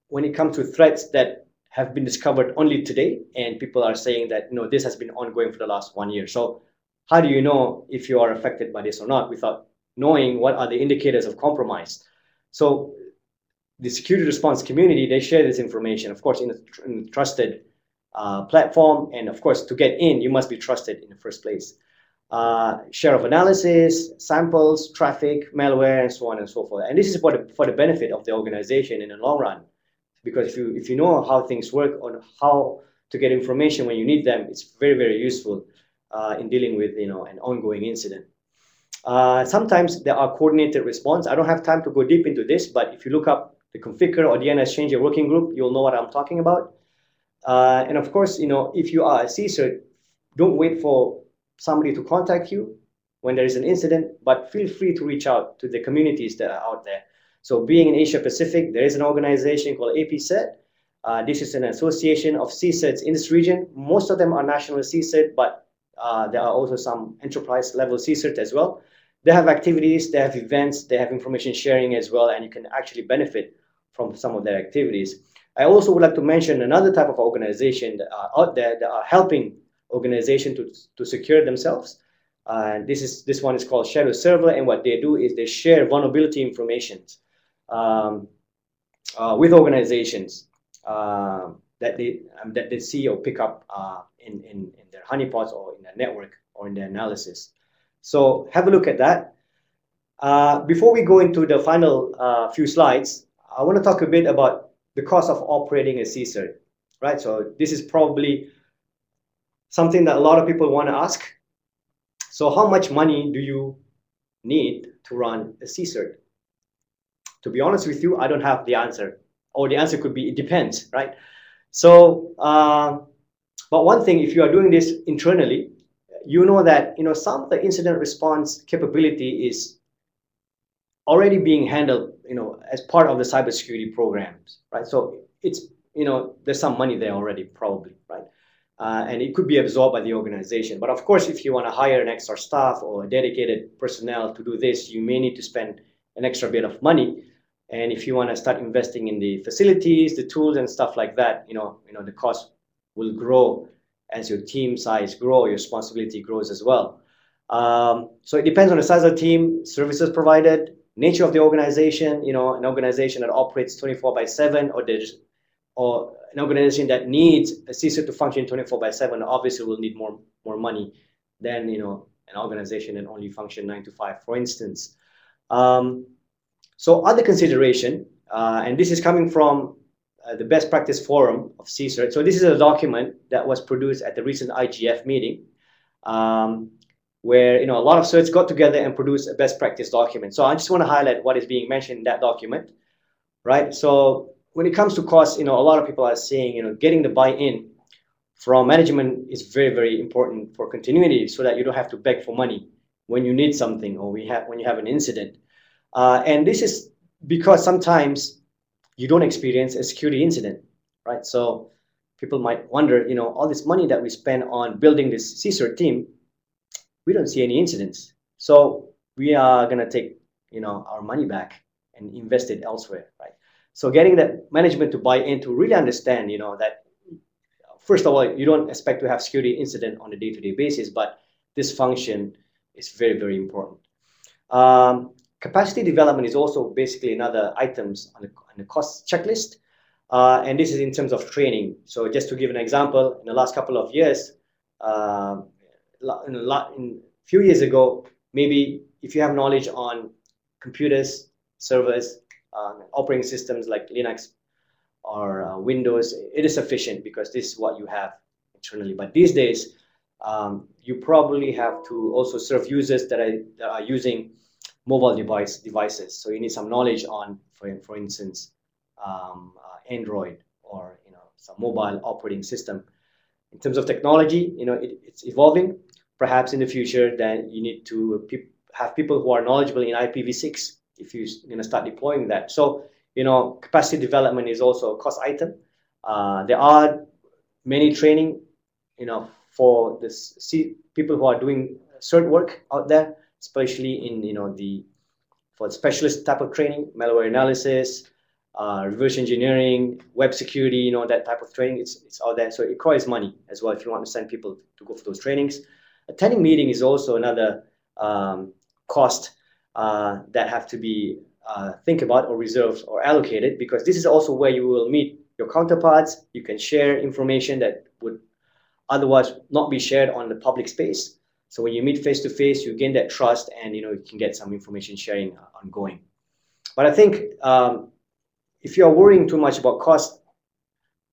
[SPEAKER 1] when it comes to threats that have been discovered only today, and people are saying that this has been ongoing for the last 1 year. So how do you know if you are affected by this or not without knowing what are the indicators of compromise? So the security response community, they share this information, of course, in a trusted platform, and of course, to get in, you must be trusted in the first place. Share of analysis, samples, traffic, malware, and so on and so forth. And this is for the benefit of the organization in the long run, because if you know how things work, on how to get information when you need them, it's very, very useful in dealing with an ongoing incident. Sometimes there are coordinated response. I don't have time to go deep into this, but if you look up the Configure or DNS Changer Working Group, you'll know what I'm talking about. And of course, if you are a CSER, don't wait for somebody to contact you when there is an incident, but feel free to reach out to the communities that are out there. So being in Asia Pacific, there is an organization called APNIC. This is an association of CSERs in this region. Most of them are national CSER, but there are also some enterprise level CSERs as well. They have activities, they have events, they have information sharing as well, and you can actually benefit from some of their activities. I also would like to mention another type of organization that are out there that are helping organizations to secure themselves. This one is called Shadow Server, and what they do is they share vulnerability information with organizations that they see or pick up in their honeypots or in their network or in their analysis. So have a look at that. Before we go into the final few slides, I want to talk a bit about the cost of operating a CSER, right? So this is probably something that a lot of people want to ask. So how much money do you need to run a CSER? To be honest with you, I don't have the answer, or the answer could be it depends, right? So, but one thing, if you are doing this internally, you know that some of the incident response capability is already being handled, as part of the cybersecurity programs, right? So it's, there's some money there already, probably, right? And it could be absorbed by the organization. But of course, if you want to hire an extra staff or dedicated personnel to do this, you may need to spend an extra bit of money. And if you want to start investing in the facilities, the tools and stuff like that, the cost will grow as your team size grows, your responsibility grows as well. So it depends on the size of the team, services provided, nature of the organization, an organization that operates 24/7, or or an organization that needs a CISO to function 24/7 obviously will need more money than an organization that only function 9 to 5, for instance. So other consideration, and this is coming from the best practice forum of CSeries. So this is a document that was produced at the recent IGF meeting, where a lot of certs got together and produced a best practice document. So I just want to highlight what is being mentioned in that document, right? So when it comes to cost, a lot of people are saying, getting the buy-in from management is very, very important for continuity, so that you don't have to beg for money when you need something, or when you have an incident. And this is because sometimes you don't experience a security incident, right? So people might wonder, all this money that we spend on building this CSER team, we don't see any incidents. So we are going to take, our money back and invest it elsewhere, right? So getting that management to buy in, to really understand, that first of all, you don't expect to have security incident on a day-to-day basis, but this function is very, very important. Capacity development is also basically another items on the cost checklist, and this is in terms of training. So just to give an example, in the last couple of years, a few years ago, maybe if you have knowledge on computers, servers, operating systems like Linux or Windows, it is sufficient because this is what you have internally. But these days, you probably have to also serve users that are using mobile devices. So you need some knowledge on, for instance, Android, or some mobile operating system. In terms of technology, it's evolving. Perhaps in the future, then you need to have people who are knowledgeable in IPv6 if you're going to start deploying that. So capacity development is also a cost item. There are many training, for the people who are doing cert work out there, especially in for the specialist type of training, malware analysis, reverse engineering, web security, that type of training. It's out there, so it requires money as well if you want to send people to go for those trainings. Attending meeting is also another cost that have to be think about or reserved or allocated, because this is also where you will meet your counterparts. You can share information that would otherwise not be shared on the public space. So when you meet face to face, you gain that trust, and you can get some information sharing ongoing. But I think if you are worrying too much about cost,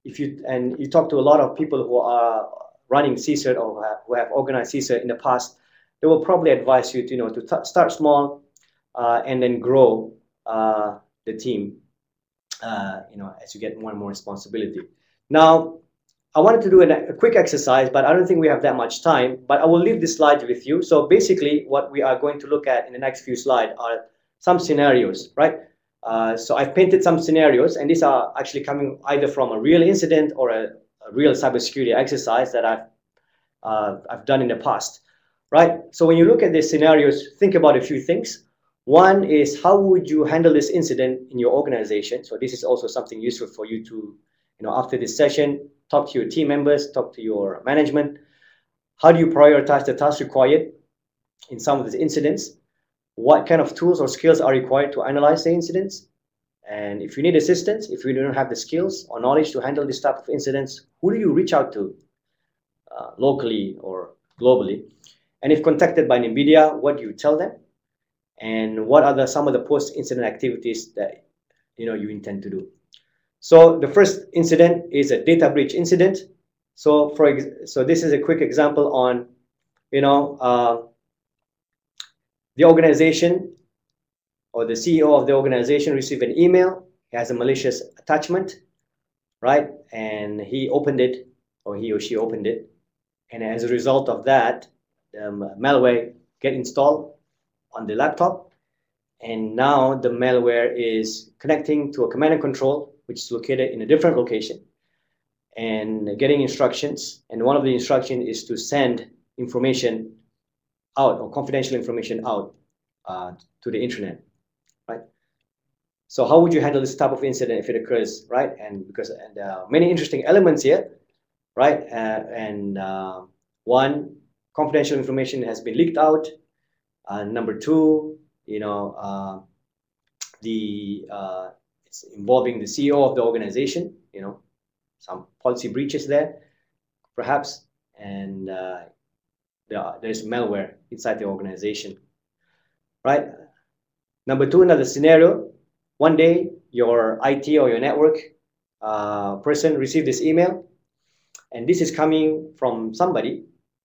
[SPEAKER 1] you talk to a lot of people who are running CSER or who have organized CSER in the past, they will probably advise you to start small and then grow the team as you get more and more responsibility. Now, I wanted to do a quick exercise, but I don't think we have that much time, but I will leave this slide with you. So basically what we are going to look at in the next few slides are some scenarios, right? So I've painted some scenarios, and these are actually coming either from a real incident or a real cybersecurity exercise that I've done in the past, right? So when you look at these scenarios, think about a few things. One is, how would you handle this incident in your organization? So this is also something useful for you to, after this session, talk to your team members, talk to your management. How do you prioritize the tasks required in some of these incidents? What kind of tools or skills are required to analyze the incidents? And if you need assistance, if you don't have the skills or knowledge to handle this type of incidents, who do you reach out to locally or globally? And if contacted by NVIDIA, what do you tell them? And what are some of the post-incident activities that you intend to do? So the first incident is a data breach incident. So so this is a quick example on the organization or the CEO of the organization received an email. He has a malicious attachment, right? And he opened it, or he or she opened it, and as a result of that, the malware get installed on the laptop, and now the malware is connecting to a command and control, which is located in a different location, and getting instructions. And one of the instructions is to send information out, or confidential information out to the internet, right? So how would you handle this type of incident if it occurs, right? And because many interesting elements here, right? One, confidential information has been leaked out. Number two, it's involving the CEO of the organization, some policy breaches there, perhaps, and there's malware inside the organization, right? Number two, another scenario, one day your IT or your network person received this email, and this is coming from somebody.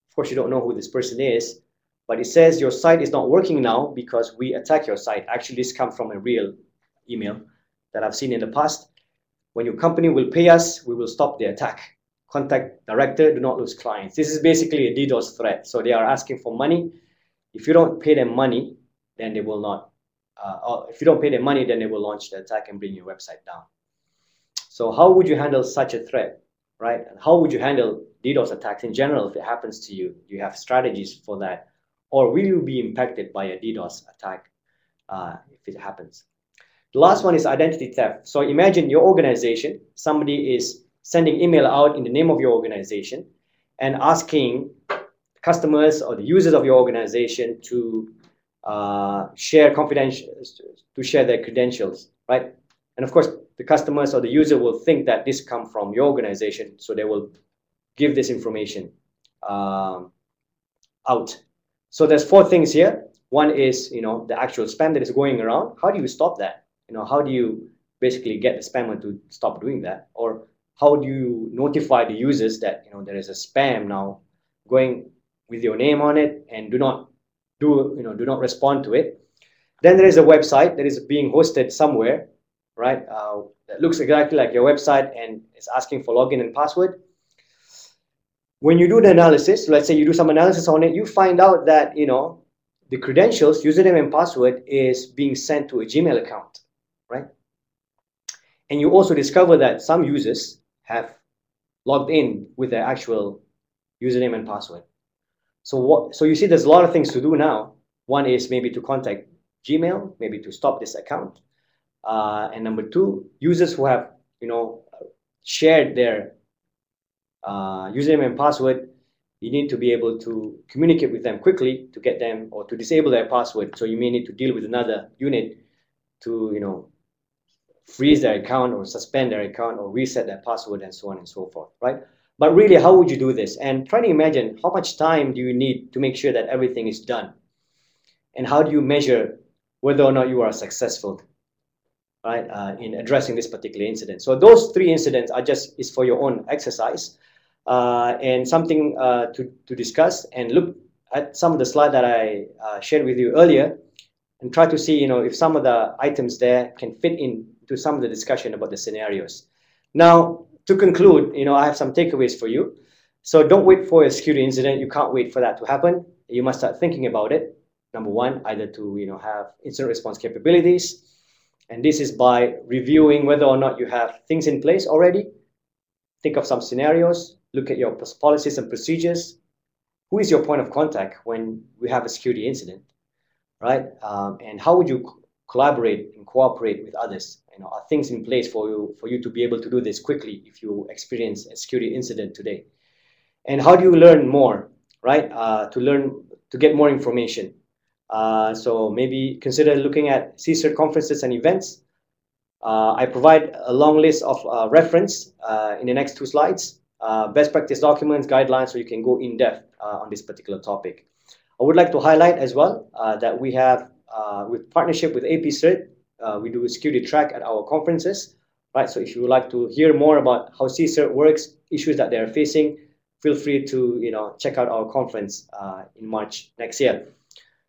[SPEAKER 1] Of course, you don't know who this person is, but it says your site is not working now because we attack your site. Actually, this comes from a real email that I've seen in the past. When your company will pay us, we will stop the attack. Contact director, do not lose clients. This is basically a DDoS threat. So they are asking for money. If you don't pay them money, then they will not. If you don't pay them money, then they will launch the attack and bring your website down. So how would you handle such a threat, right? And how would you handle DDoS attacks in general if it happens to you? Do you have strategies for that? Or will you be impacted by a DDoS attack if it happens? The last one is identity theft. So imagine your organization, somebody is sending email out in the name of your organization and asking customers or the users of your organization to share their credentials, right? And of course, the customers or the user will think that this comes from your organization, so they will give this information out. So there's four things here. One is, the actual spam that is going around. How do you stop that? How do you basically get the spammer to stop doing that? Or how do you notify the users that there is a spam now going with your name on it, and do not respond to it? Then there is a website that is being hosted somewhere, right? That looks exactly like your website and is asking for login and password. When you do the analysis, let's say you do some analysis on it, you find out that the credentials, username and password, is being sent to a Gmail account, right? And you also discover that some users have logged in with their actual username and password. So you see, there's a lot of things to do now. One is maybe to contact Gmail, maybe to stop this account. And number two, users who have shared their username and password, you need to be able to communicate with them quickly to get them, or to disable their password. So you may need to deal with another unit to freeze their account or suspend their account or reset their password and so on and so forth, right? But really, how would you do this? And try to imagine, how much time do you need to make sure that everything is done? And how do you measure whether or not you are successful, right, in addressing this particular incident? So those three incidents is for your own exercise and something to discuss, and look at some of the slides that I shared with you earlier, and try to see if some of the items there can fit into some of the discussion about the scenarios. Now, to conclude, I have some takeaways for you. So don't wait for a security incident. You can't wait for that to happen. You must start thinking about it. Number one, either to have incident response capabilities, and this is by reviewing whether or not you have things in place already. Think of some scenarios. Look at your policies and procedures. Who is your point of contact when we have a security incident, right? And how would you collaborate and cooperate with others? Are things in place for you to be able to do this quickly if you experience a security incident today? And how do you learn more, right? To get more information. So maybe consider looking at CSeries conferences and events. I provide a long list of reference in the next two slides. Best practice documents, guidelines, so you can go in depth on this particular topic. I would like to highlight as well that we have, with partnership with APNIC, we do a security track at our conferences, right? So if you would like to hear more about how CSeries works, issues that they're facing, feel free to check out our conference in March next year.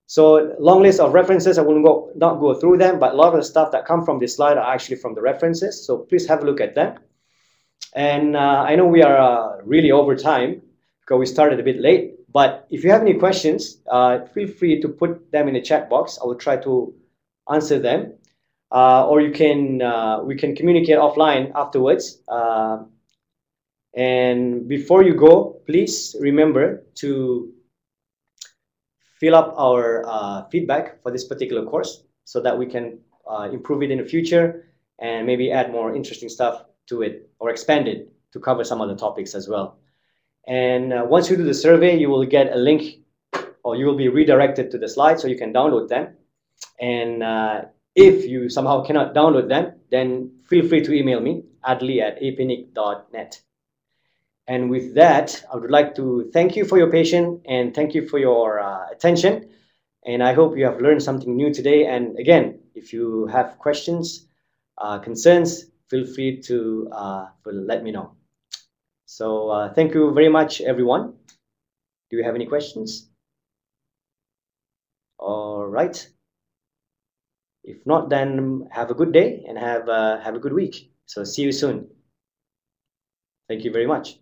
[SPEAKER 1] So long list of references. I will not go through them, but a lot of the stuff that come from this slide are actually from the references. So please have a look at them. And I know we are really over time because we started a bit late. But if you have any questions, feel free to put them in the chat box. I will try to answer them. Or we can communicate offline afterwards. And before you go, please remember to fill up our feedback for this particular course so that we can improve it in the future and maybe add more interesting stuff to it or expand it to cover some other topics as well. And once you do the survey, you will get a link, or you will be redirected to the slides so you can download them. And If you somehow cannot download them, then feel free to email me, adli@apnic.net. And with that, I would like to thank you for your patience and thank you for your attention. And I hope you have learned something new today. And again, if you have questions, concerns, feel free to let me know. So thank you very much, everyone. Do you have any questions? All right. If not, then have a good day and have a good week. So see you soon. Thank you very much.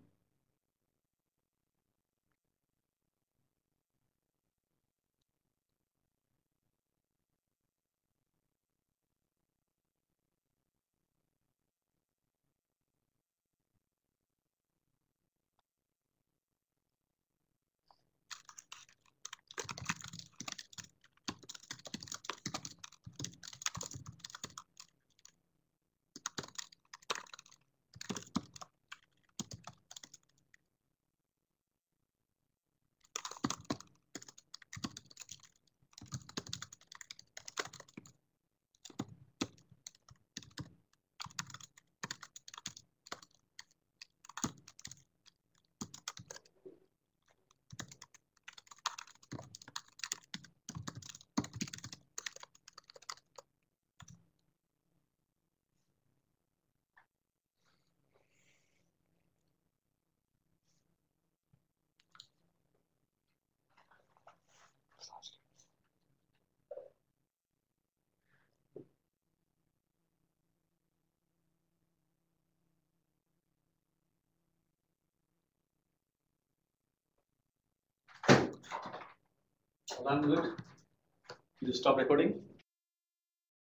[SPEAKER 2] I'm good. You stop recording.